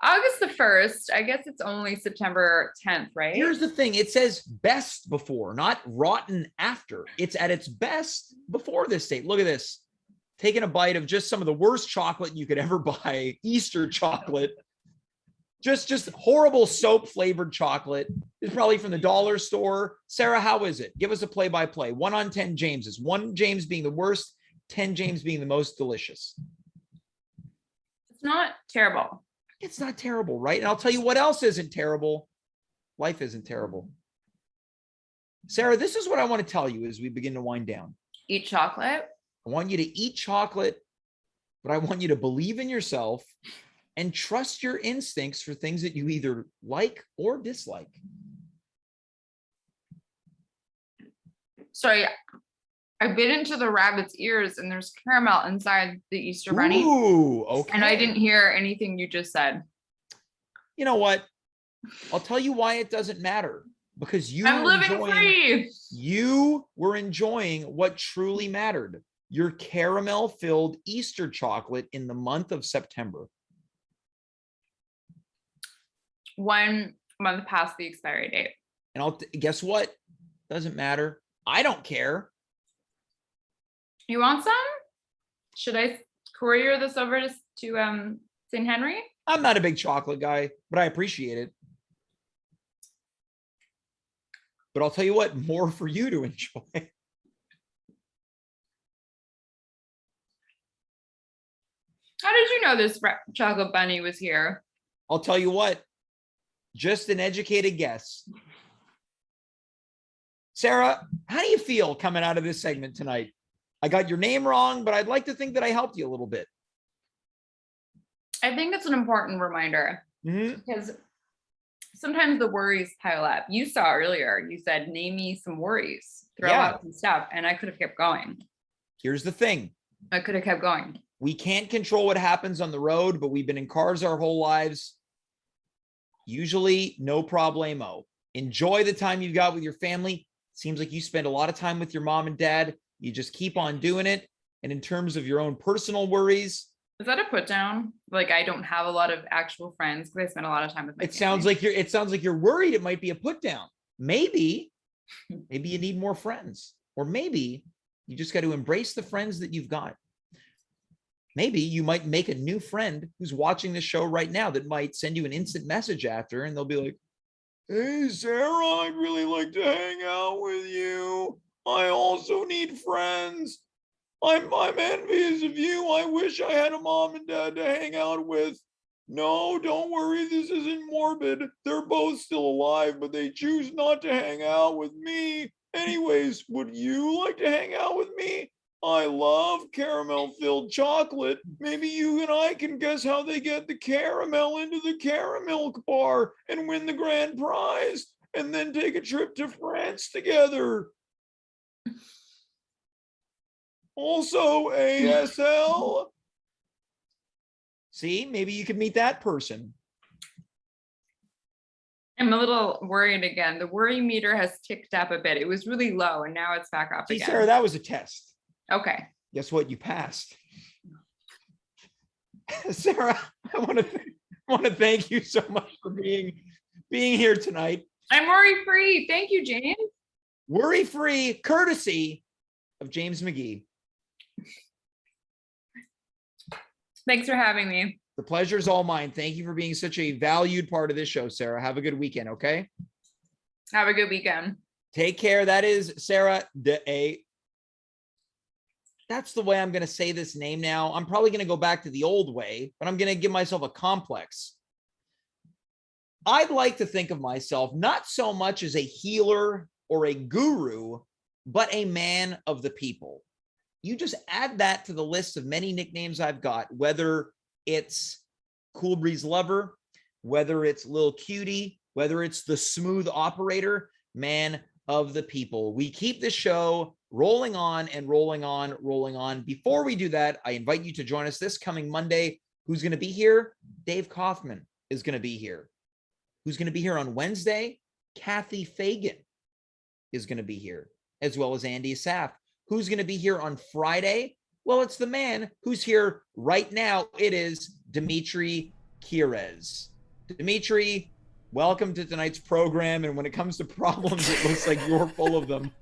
August the 1st. I guess it's only September 10th, right? Here's the thing. It says best before, not rotten after. It's at its best before this date. Look at this. Taking a bite of just some of the worst chocolate you could ever buy. Easter chocolate. Just horrible soap flavored chocolate. It's probably from the dollar store. Sarah, how is it? Give us a play-by-play. 1 on 10 Jameses. 1 James being the worst, 10 James being the most delicious. It's not terrible. It's not terrible, right? And I'll tell you what else isn't terrible. Life isn't terrible. Sarah, this is what I want to tell you as we begin to wind down. Eat chocolate. I want you to eat chocolate, but I want you to believe in yourself and trust your instincts for things that you either like or dislike. Sorry, I bit into the rabbit's ears and there's caramel inside the Easter bunny. Ooh, okay. And I didn't hear anything you just said. You know what? I'll tell you why it doesn't matter. Because I'm living free. You were enjoying what truly mattered. Your caramel-filled Easter chocolate in the month of September. 1 month past the expiry date. And guess what? Doesn't matter. I don't care. You want some? Should I courier this over to St. Henry? I'm not a big chocolate guy, but I appreciate it. But I'll tell you what, more for you to enjoy. How did you know this chocolate bunny was here? I'll tell you what, just an educated guess. Sarah, how do you feel coming out of this segment tonight? I got your name wrong, but I'd like to think that I helped you a little bit. I think it's an important reminder because sometimes the worries pile up. You saw earlier, you said, name me some worries, throw out some stuff, and I could have kept going. Here's the thing. I could have kept going. We can't control what happens on the road, but we've been in cars our whole lives. Usually no problemo. Enjoy the time you've got with your family. Seems like you spend a lot of time with your mom and dad. You just keep on doing it. And in terms of your own personal worries, is that a put down? Like I don't have a lot of actual friends because I spend a lot of time with my family. It sounds like you're worried it might be a put down. Maybe you need more friends, or maybe you just got to embrace the friends that you've got. maybe you might make a new friend who's watching the show right now that might send you an instant message after, and they'll be like, "Hey, Sarah, I'd really like to hang out with you. I also need friends. I'm envious of you. I wish I had a mom and dad to hang out with." "No, don't worry. This isn't morbid. They're both still alive, but they choose not to hang out with me. Anyways, would you like to hang out with me? I love caramel-filled chocolate. Maybe you and I can guess how they get the caramel into the caramel bar and win the grand prize, and then take a trip to France together. Also, ASL." See, maybe you could meet that person. I'm a little worried again. The worry meter has ticked up a bit. It was really low and now it's back up See, again. Sarah, that was a test. Okay. Guess what? You passed. Sarah, I want to thank you so much for being here tonight. I'm worry-free. Thank you, James. Worry-free, courtesy of James McGee. Thanks for having me. The pleasure is all mine. Thank you for being such a valued part of this show, Sarah. Have a good weekend, okay? Have a good weekend. Take care. That is Sarah Deshaies. That's the way I'm going to say this name now. I'm probably going to go back to the old way, but I'm going to give myself a complex. I'd like to think of myself not so much as a healer or a guru, but a man of the people. You just add that to the list of many nicknames I've got, whether it's Cool Breeze Lover, whether it's Lil Cutie, whether it's the Smooth Operator, man of the people. We keep this show rolling on and rolling on, rolling on. Before we do that, I invite you to join us this coming Monday. Who's going to be here? Dave Kaufman is going to be here. Who's going to be here on Wednesday? Kathy Fagan is going to be here, as well as Andy Saff. Who's going to be here on Friday? Well, it's the man who's here right now. It is Dimitri Kyres. Dimitri, welcome to tonight's program. And when it comes to problems, it looks like you're full of them.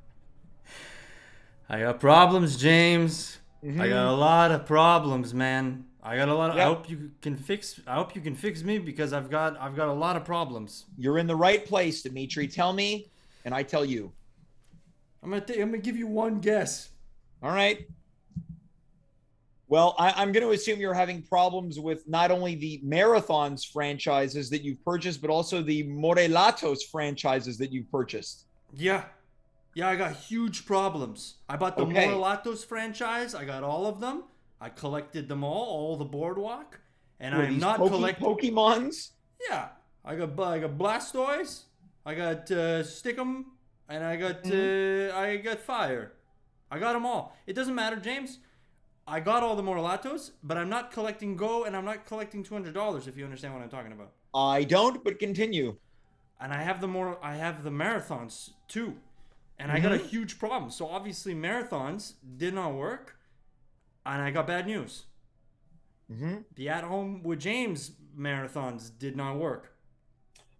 I got problems, James. I got a lot of problems, man. I got a lot of, Yep. I hope you can fix me because I've got a lot of problems. You're in the right place, Dimitri. Tell me, and I tell you. I'm gonna give you one guess. All right. Well, I'm going to assume you're having problems with not only the Marathons franchises that you've purchased, but also the Morelatos franchises that you've purchased. Yeah, I got huge problems. I bought the Okay. Morelatos franchise. I got all of them. I collected them all the Boardwalk, and Were I'm these not collecting. Pokemons. Yeah, I got Blastoise. I got Stickum, and I got Fire. I got them all. It doesn't matter, James. I got all the Morelatos, but I'm not collecting Go, and I'm not collecting $200. If you understand what I'm talking about. I don't, but continue. And I have the marathons too, and I got a huge problem. So obviously marathons did not work, and I got bad news. The At Home with James marathons did not work.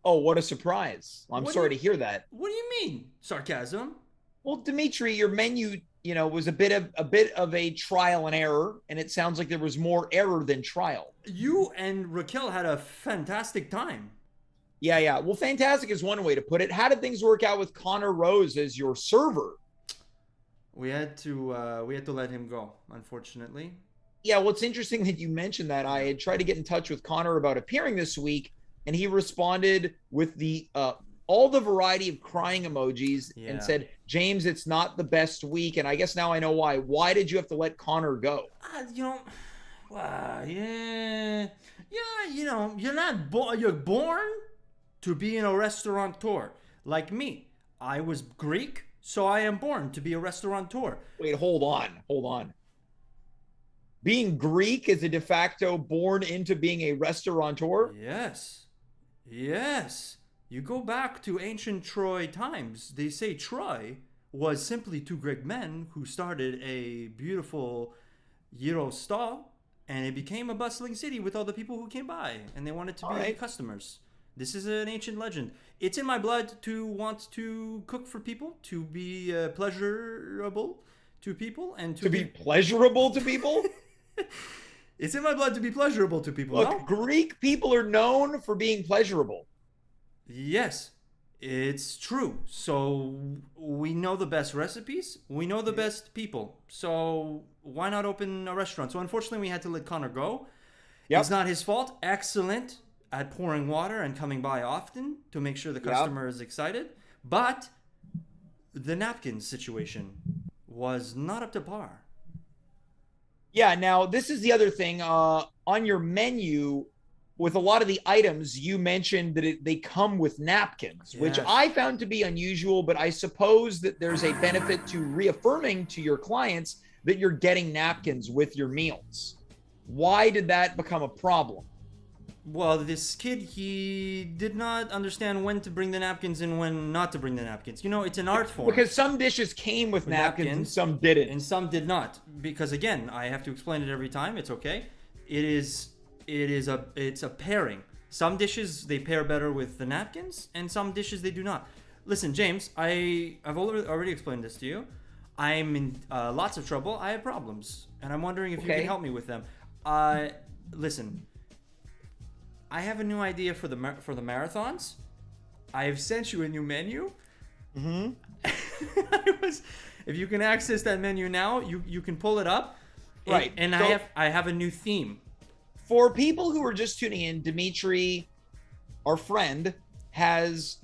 Oh, what a surprise. I'm sorry to hear that. What do you mean? Sarcasm? Well, Dimitri, your menu, was a bit of a trial and error, and it sounds like there was more error than trial. You and Raquel had a fantastic time. Yeah. Well, fantastic is one way to put it. How did things work out with Connor Rose as your server? We had to let him go, unfortunately. Yeah, well, it's interesting that you mentioned that. I had tried to get in touch with Connor about appearing this week, and he responded with the all the variety of crying emojis and said, "James, it's not the best week." And I guess now I know why. Why did you have to let Connor go? You're not you're born to be a restaurateur like me. I was Greek, so I am born to be a restaurateur. Wait, hold on. Being Greek is a de facto born into being a restaurateur? Yes. You go back to ancient Troy times. They say Troy was simply two Greek men who started a beautiful gyro stall, and it became a bustling city with all the people who came by, and they wanted to be customers. This is an ancient legend. It's in my blood to want to cook for people, to be pleasurable to people, and to be pleasurable to people. It's in my blood to be pleasurable to people. Look, No? Greek people are known for being pleasurable. Yes, it's true. So we know the best recipes. We know the best people. So why not open a restaurant? So unfortunately, we had to let Connor go. Yep. It's not his fault. Excellent at pouring water and coming by often to make sure the customer is excited. But the napkins situation was not up to par. Yeah, now this is the other thing. On your menu, with a lot of the items, you mentioned that they come with napkins, which Yes. I found to be unusual, but I suppose that there's a benefit to reaffirming to your clients that you're getting napkins with your meals. Why did that become a problem? Well, this kid, he did not understand when to bring the napkins and when not to bring the napkins. You know, it's an art form. Because some dishes came with napkins and napkins, some didn't. And some did not. Because again, I have to explain it every time. It's okay. It's a pairing. Some dishes they pair better with the napkins, and some dishes they do not. Listen, James, I've already explained this to you. I'm in lots of trouble. I have problems, and I'm wondering if you Okay. can help me with them. Listen, I have a new idea for the marathons. I have sent you a new menu. Mm-hmm. If you can access that menu now, you can pull it up. Right. And So- I have a new theme. For people who are just tuning in, Dimitri, our friend, has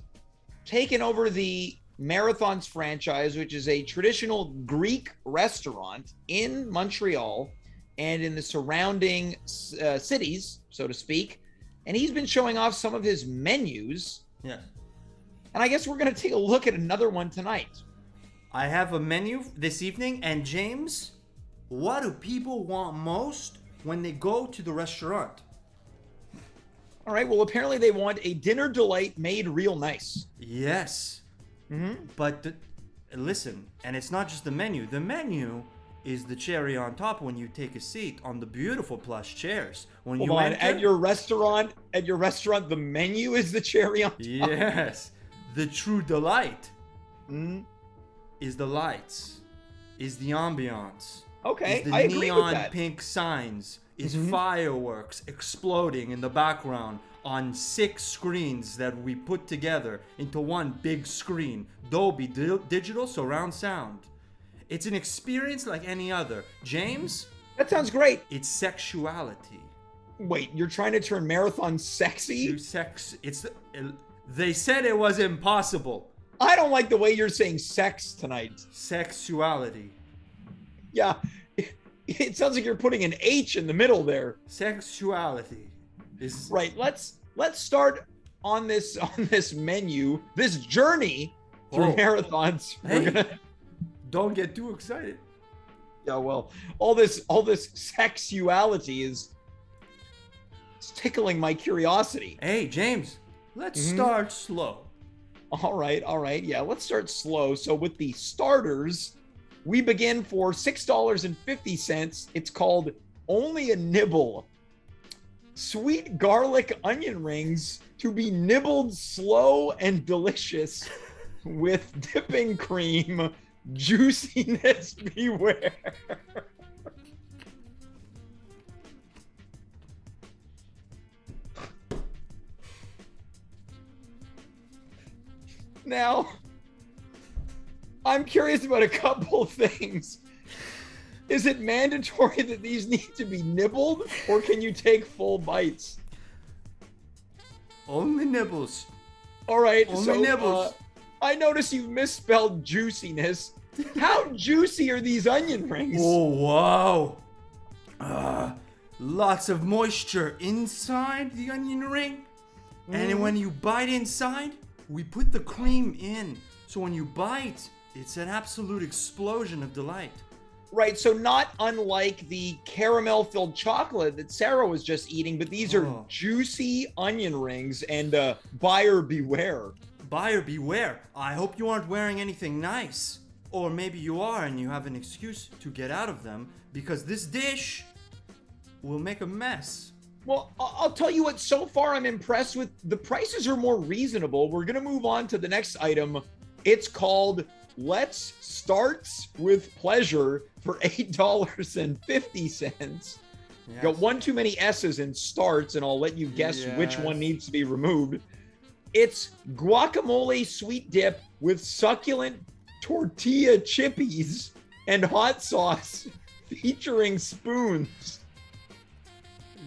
taken over the Marathons franchise, which is a traditional Greek restaurant in Montreal and in the surrounding cities, so to speak. And he's been showing off some of his menus. Yeah. And I guess we're going to take a look at another one tonight. I have a menu this evening, and James, what do people want most when they go to the restaurant? All right. Well, apparently they want a dinner delight made real nice. Yes. Mm-hmm. But listen, and it's not just the menu. The menu is the cherry on top when you take a seat on the beautiful plush chairs. When Hold you on. enter, At your restaurant, the menu is the cherry on top. yes, the true delight Mm, is the lights, is the ambiance. okay, Is the I agree with neon that. pink signs, is Mhm. fireworks exploding in the background on 6 screens that we put together into one big screen. Dolby Digital Surround Sound. It's an experience like any other. James, That sounds great. it's sexuality. Wait, you're trying to turn marathon sexy? They said it was impossible. I don't like the way you're saying sex tonight. Sexuality. Yeah, it sounds like you're putting an H in the middle there. Sexuality is Right. Let's start on this menu, this journey through Oh. marathons. Hey. We're gonna. Don't get too excited. Yeah, well, all this sexuality is tickling my curiosity. Hey, James, let's Mhm. start slow. All right. Yeah, let's start slow. So with the starters, we begin for $6.50. It's called Only a Nibble. Sweet garlic onion rings to be nibbled slow and delicious with dipping cream. Juiciness beware. Now, I'm curious about a couple of things. Is it mandatory that these need to be nibbled, or can you take full bites? Only nibbles. All right, Only so nibbles. I notice you've misspelled juiciness. How juicy are these onion rings? Oh, wow. Lots of moisture inside the onion ring. And then when you bite inside, we put the cream in. So when you bite, it's an absolute explosion of delight. Right, so not unlike the caramel-filled chocolate that Sarah was just eating, but these are Oh. juicy onion rings, and buyer beware. Buyer beware. I hope you aren't wearing anything nice. Or maybe you are and you have an excuse to get out of them because this dish will make a mess. Well, I'll tell you what, so far I'm impressed with. The prices are more reasonable. We're going to move on to the next item. It's called Let's Starts with Pleasure for $8.50. Yes. Got one too many S's in starts, and I'll let you guess which one Yes. needs to be removed. It's guacamole sweet dip with succulent tortilla chippies and hot sauce featuring spoons.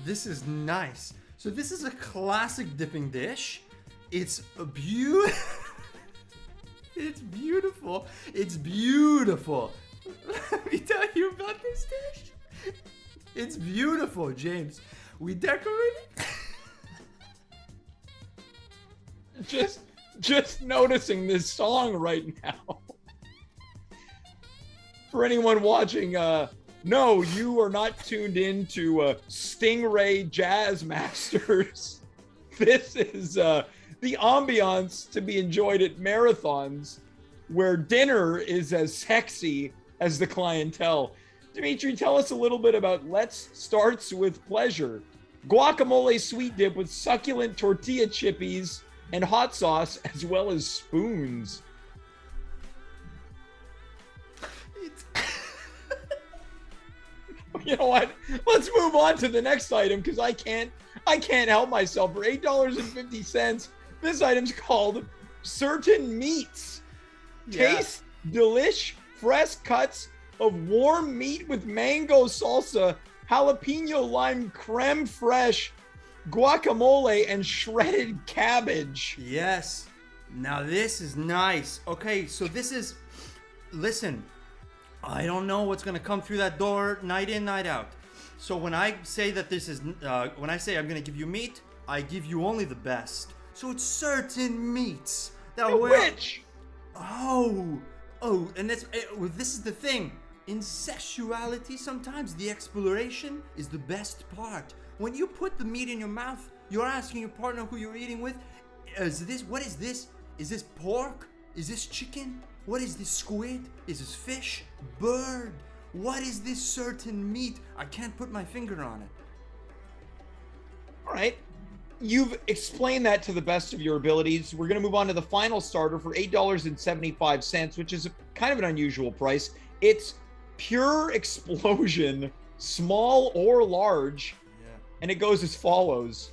This is nice. So this is a classic dipping dish. It's a It's beautiful. It's beautiful. Let me tell you about this dish. It's beautiful, James. We decorated. Just noticing this song right now. For anyone watching, no, you are not tuned in to Stingray Jazz Masters. This is the ambiance to be enjoyed at marathons, where dinner is as sexy as the clientele. Dimitri, tell us a little bit about Let's Starts with Pleasure. Guacamole sweet dip with succulent tortilla chippies and hot sauce, as well as spoons. You know what? Let's move on to the next item, because I can't help myself. For $8.50, this item's called Certain Meats. Yeah. Taste delish, fresh cuts of warm meat with mango salsa, jalapeno lime creme fraiche, guacamole, and shredded cabbage. Yes. Now this is nice. Okay, so listen, I don't know what's gonna come through that door night in, night out. So when I say that when I say I'm gonna give you meat, I give you only the best. So it's certain meats. Which? Oh, and this is the thing. In sexuality, sometimes the exploration is the best part. When you put the meat in your mouth, you're asking your partner who you're eating with, what is this? Is this pork? Is this chicken? What is this squid? Is this fish? Bird? What is this certain meat? I can't put my finger on it. All right. You've explained that to the best of your abilities. We're going to move on to the final starter for $8.75, which is kind of an unusual price. It's Pure Explosion, small or large. Yeah. And it goes as follows.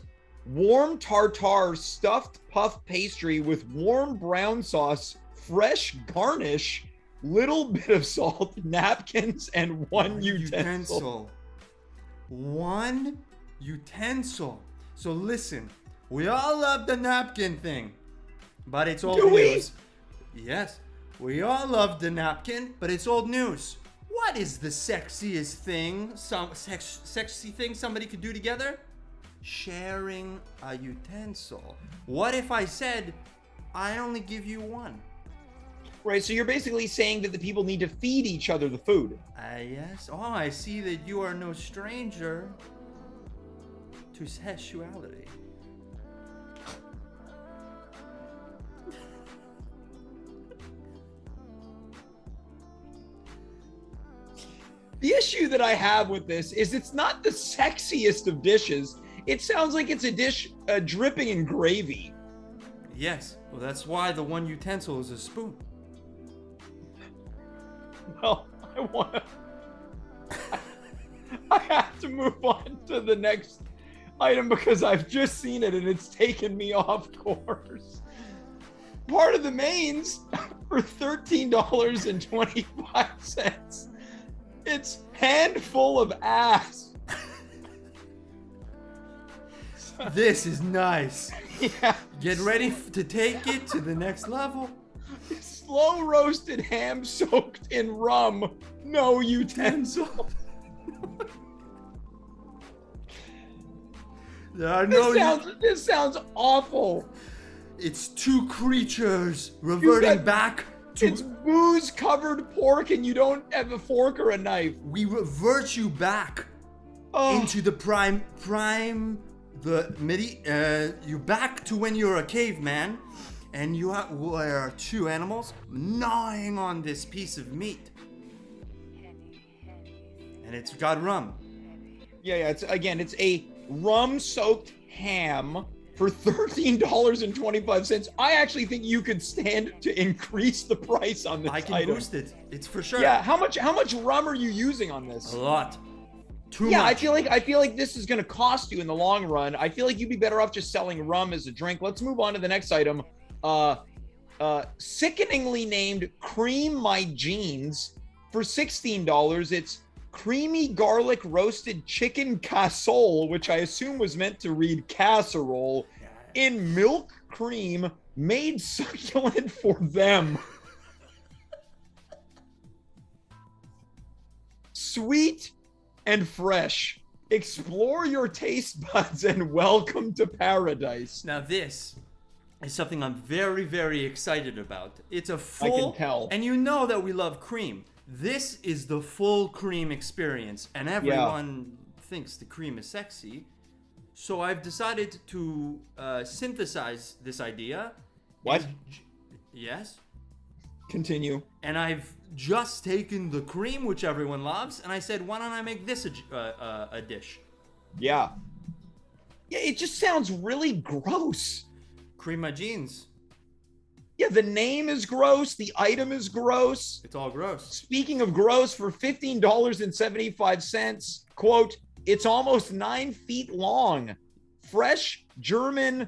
Warm tartare stuffed puff pastry with warm brown sauce, fresh garnish, little bit of salt, napkins, and one utensil. One utensil. So listen, we all love the napkin thing, but it's old news. Yes, we all love the napkin, but it's old news. What is the sexiest thing, sexy thing somebody could do together? Sharing a utensil. What if I said, I only give you one? Right, so you're basically saying that the people need to feed each other the food. Yes. Oh, I see that you are no stranger to sexuality. The issue that I have with this is it's not the sexiest of dishes. It sounds like it's a dish dripping in gravy. Yes. Well, that's why the one utensil is a spoon. Well, I have to move on to the next item because I've just seen it and it's taken me off course. Part of the mains for $13.25. It's handful of ass. This is nice. Yeah. Get ready to take it to the next level. Slow roasted ham soaked in rum. No utensil. There are no. This sounds awful. It's two creatures reverting back to. It's booze covered pork and you don't have a fork or a knife. We revert you back into the you back to when you're a caveman, and you are two animals gnawing on this piece of meat, and it's got rum. Yeah. It's a rum-soaked ham for $13.25. I actually think you could stand to increase the price on this I can item. boost it. It's for sure. Yeah. How much rum are you using on this? A lot. Too Yeah, much. I feel like this is going to cost you in the long run. I feel like you'd be better off just selling rum as a drink. Let's move on to the next item. Sickeningly named Cream My Jeans for $16. It's creamy garlic roasted chicken casserole, which I assume was meant to read casserole, in milk cream made succulent for them. Sweet and fresh. Explore your taste buds and welcome to paradise. Now this is something I'm very, very excited about. It's a I full, can tell. and you know that we love cream. This is the full cream experience, and everyone thinks the cream is sexy. So I've decided to synthesize this idea. What? Yes. Continue. And I've just taken the cream, which everyone loves, and I said, why don't I make this a dish? Yeah. Yeah, it just sounds really gross. Cream my jeans. Yeah, the name is gross. The item is gross. It's all gross. Speaking of gross, for $15.75, quote, it's almost 9 feet long. Fresh German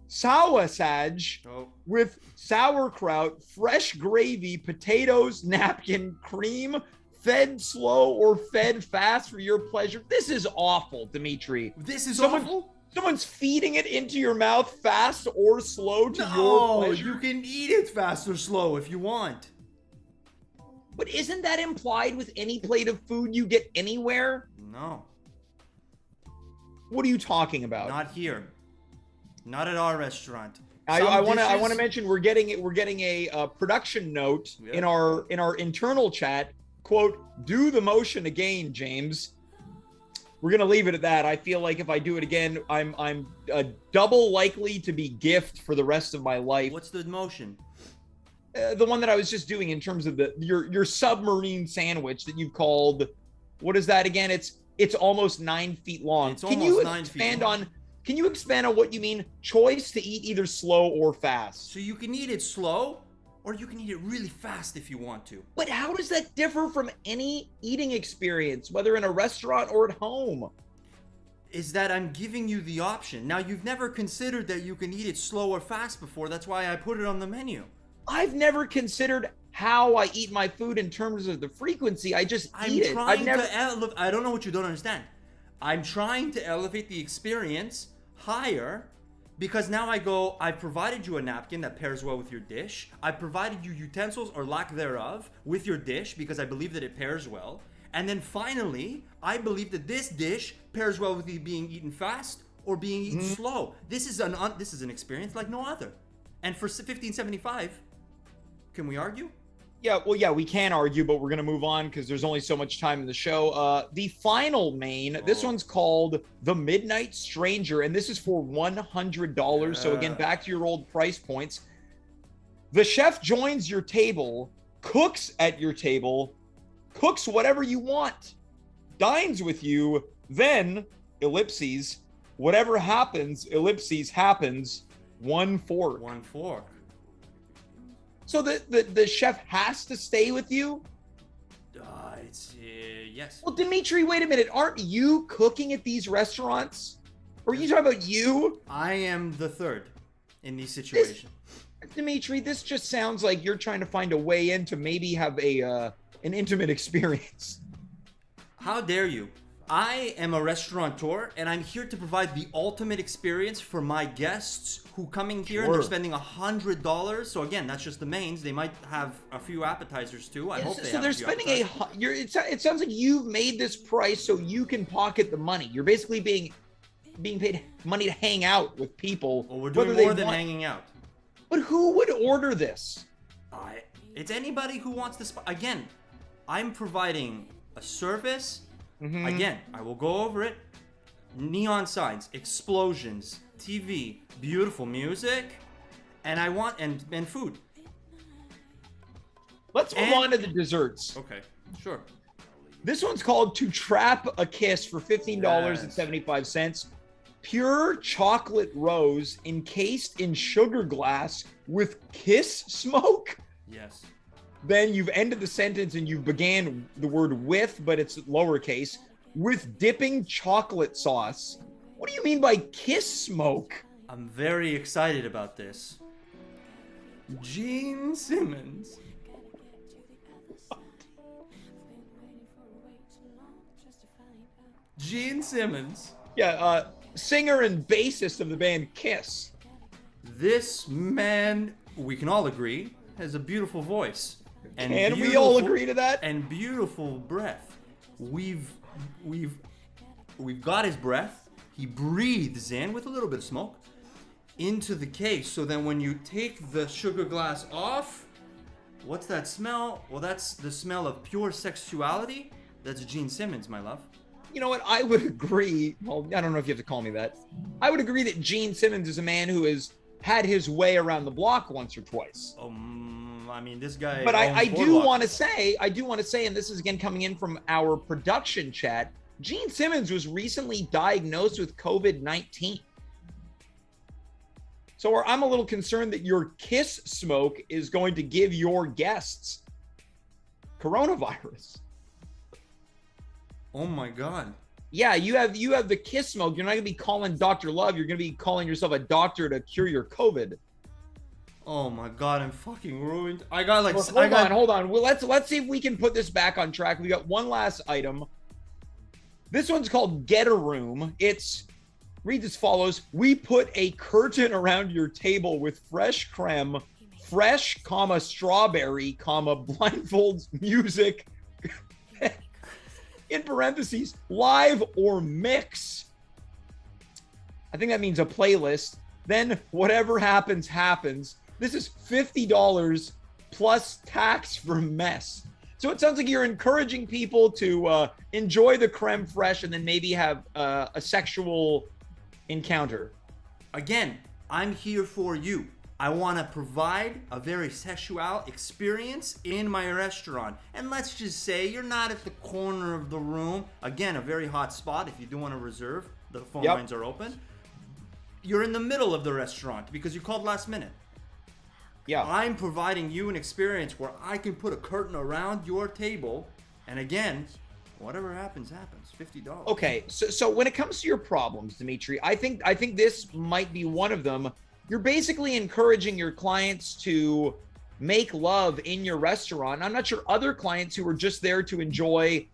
sauersausage Oh. with sauerkraut, fresh gravy, potatoes, napkin, cream, fed slow or fed fast for your pleasure. This is awful, Dimitri. This is Someone- awful. Someone's feeding it into your mouth fast or slow to your No, pleasure. you can eat it fast or slow if you want. But isn't that implied with any plate of food you get anywhere? No, What are you talking about? not here. Not at our restaurant. I Some want to dishes- mention we're getting a production note Yeah. in our internal chat. Quote, do the motion again, James. We're gonna leave it at that. I feel like if I do it again, I'm double likely to be gift for the rest of my life. What's the motion? The one that I was just doing in terms of your submarine sandwich that you've called. What is that again? It's almost 9 feet long. It's Can almost you 9 feet expand long. on? Can you expand on what you mean? Choice to eat either slow or fast. So you can eat it slow, or you can eat it really fast if you want to. But how does that differ from any eating experience, whether in a restaurant or at home? Is that I'm giving you the option. Now, you've never considered that you can eat it slow or fast before. That's why I put it on the menu. I've never considered how I eat my food in terms of the frequency. I just I'm eat it. I've trying never. to elevate. I don't know what you don't understand. I'm trying to elevate the experience higher because now I've provided you a napkin that pairs well with your dish. I provided you utensils or lack thereof with your dish because I believe that it pairs well. And then finally, I believe that this dish pairs well with it being eaten fast or being eaten slow. This is an experience like no other. And for $15.75, can we argue? Yeah, well, yeah, we can argue, but we're gonna move on because there's only so much time in the show. The final main, this Oh. one's called The Midnight Stranger, and this is for $100. So again, Yeah. back to your old price points. The chef joins your table, cooks at your table, cooks whatever you want, dines with you, then ellipses, whatever happens, ellipses happens, one fork. One fork. So the chef has to stay with you? It's yes. Well, Dimitri, wait a minute. Aren't you cooking at these restaurants? Or are you talking about you? I am the third in these situations. Dimitri, this just sounds like you're trying to find a way in to maybe have an intimate experience. How dare you? I am a restaurateur and I'm here to provide the ultimate experience for my guests who coming here and they're Sure. spending $100. So again, that's just the mains. They might have a few appetizers too. I hope they So have they're a few spending appetizers. it sounds like you've made this price so you can pocket the money. You're basically being paid money to hang out with people. Well, we're whether doing they more than want- hanging out. But who would order this? It's anybody who wants this. Again, I'm providing a service. Again, I will go over it. Neon signs, explosions, TV, beautiful music, and I want and food. Let's move And- on to the desserts. Okay, sure. This one's called To Trap a Kiss for $15.75. Pure chocolate rose encased in sugar glass with kiss smoke. Yes. Then you've ended the sentence and you began the word with, but it's lowercase, with dipping chocolate sauce. What do you mean by kiss smoke? I'm very excited about this. Gene Simmons. Gene Simmons. Yeah, singer and bassist of the band Kiss. This man, we can all agree, has a beautiful voice. And Can we all beautiful- agree to that? And beautiful breath. We've got his breath. He breathes in with a little bit of smoke into the case. So then when you take the sugar glass off, what's that smell? Well, that's the smell of pure sexuality. That's Gene Simmons, my love. You know what? I would agree. Well, I don't know if you have to call me that. I would agree that Gene Simmons is a man who has had his way around the block once or twice. I mean, this guy. But I owns do Boardwalk. want to say, and this is again coming in from our production chat, Gene Simmons was recently diagnosed with COVID-19. So I'm a little concerned that your kiss smoke is going to give your guests coronavirus. Oh my God. Yeah, you have the kiss smoke. You're not gonna be calling Dr. Love. You're gonna be calling yourself a doctor to cure your COVID. Oh my God, I'm fucking ruined. I got like. Well, hold on. Well, let's see if we can put this back on track. We got one last item. This one's called Get a Room. It's reads as follows: we put a curtain around your table with fresh creme, fresh, strawberry, blindfolds music. In parentheses, live or mix. I think that means a playlist. Then whatever happens, happens. This is $50 plus tax for mess. So it sounds like you're encouraging people to enjoy the creme fraiche and then maybe have a sexual encounter. Again, I'm here for you. I want to provide a very sexual experience in my restaurant. And let's just say you're not at the corner of the room. Again, a very hot spot if you do want to reserve. The phone lines are open. You're in the middle of the restaurant because you called last minute. Yeah. I'm providing you an experience where I can put a curtain around your table. And again, whatever happens, happens. $50. Okay, so when it comes to your problems, Dimitri, I think this might be one of them. You're basically encouraging your clients to make love in your restaurant. I'm not sure other clients who are just there to enjoy,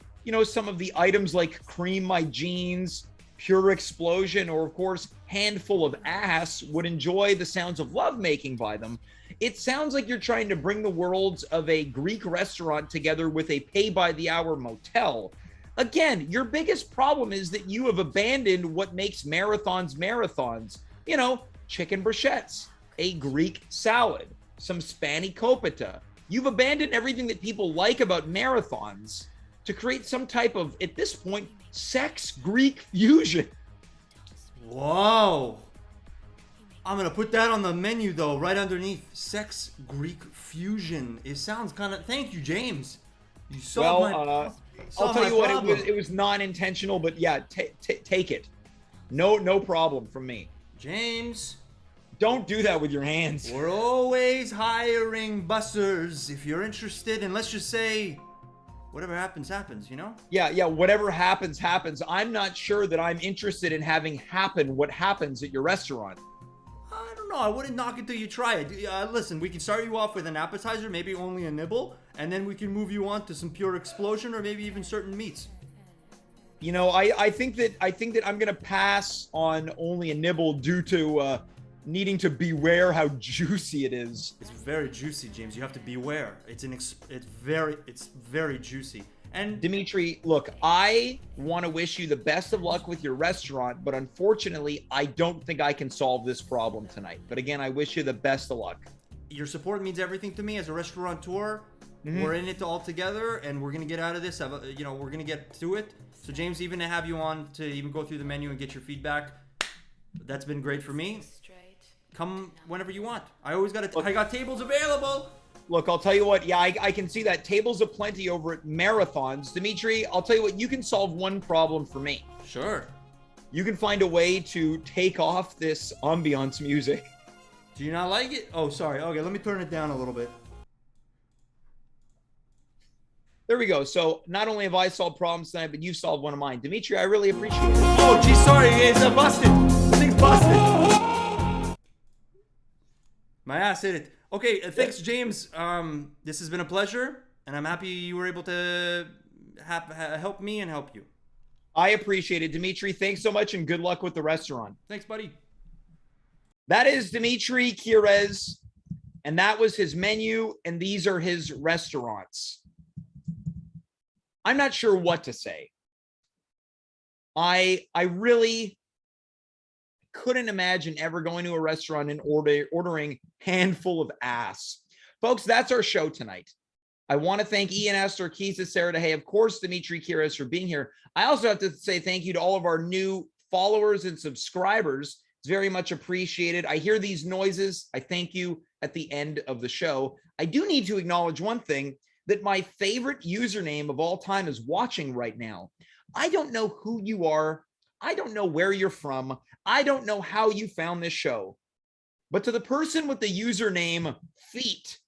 some of the items like Cream My Jeans, Pure Explosion, or of course, Handful of Ass would enjoy the sounds of lovemaking by them. It sounds like you're trying to bring the worlds of a Greek restaurant together with a pay-by-the-hour motel. Again, your biggest problem is that you have abandoned what makes marathons. Chicken bruschettes, a Greek salad, some spanakopita. You've abandoned everything that people like about marathons to create some type of, at this point, sex Greek fusion. Whoa. I'm going to put that on the menu, though, right underneath. Sex Greek fusion. It sounds kind of... Thank you, James. You solved I'll tell you what, it was non-intentional, but yeah, take it. No problem from me. James... Don't do that with your hands. We're always hiring bussers. If you're interested, and let's just say, whatever happens, happens, Yeah, whatever happens, happens. I'm not sure that I'm interested in having happen what happens at your restaurant. I don't know. I wouldn't knock it till you try it. Listen, we can start you off with an appetizer, maybe only a nibble, and then we can move you on to some Pure Explosion or maybe even certain meats. I think that I'm gonna pass on only a nibble due to needing to beware how juicy it is. It's very juicy, James. You have to beware. It's very juicy. And Dimitri, look, I want to wish you the best of luck with your restaurant, but unfortunately, I don't think I can solve this problem tonight. But again, I wish you the best of luck. Your support means everything to me as a restaurateur. Mm-hmm. We're in it all together, and we're gonna get out of this. We're gonna get through it. So, James, even to have you on to even go through the menu and get your feedback, that's been great for me. Come whenever you want. I got tables available. Look, I'll tell you what. Yeah, I can see that. Tables aplenty over at Marathons. Dimitri, I'll tell you what. You can solve one problem for me. Sure. You can find a way to take off this ambiance music. Do you not like it? Oh, sorry. Okay, let me turn it down a little bit. There we go. So not only have I solved problems tonight, but you solved one of mine. Dimitri, I really appreciate it. Oh, geez, sorry. It's busted. The thing's busted. My ass hit it. Okay, thanks, James. This has been a pleasure, and I'm happy you were able to help me and help you. I appreciate it. Dimitri, thanks so much, and good luck with the restaurant. Thanks, buddy. That is Dimitri Kyres, and that was his menu, and these are his restaurants. I'm not sure what to say. I really couldn't imagine ever going to a restaurant and ordering handful of ass. Folks, that's our show tonight. I want to thank Ian Astorquiza, Sarah Deshaies, of course, Dimitri Kyres for being here. I also have to say thank you to all of our new followers and subscribers. It's very much appreciated. I hear these noises. I thank you at the end of the show. I do need to acknowledge one thing, that my favorite username of all time is watching right now. I don't know who you are. I don't know where you're from. I don't know how you found this show. But to the person with the username Feet,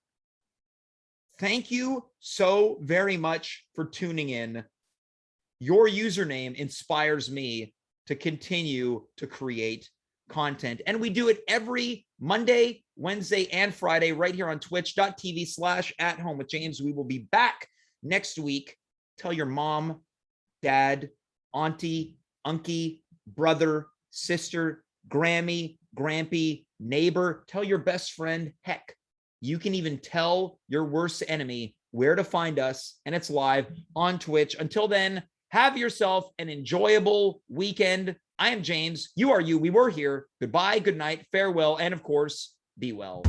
thank you so very much for tuning in. Your username inspires me to continue to create content. And we do it every Monday, Wednesday, and Friday right here on twitch.tv/@home-with-James. We will be back next week. Tell your mom, dad, auntie, unkie, brother, sister, Grammy, Grampy, neighbor. Tell your best friend. Heck, you can even tell your worst enemy where to find us, and it's live on Twitch. Until then, have yourself an enjoyable weekend. I am James. You are you. We were here. Goodbye, good night, farewell, and of course, be well.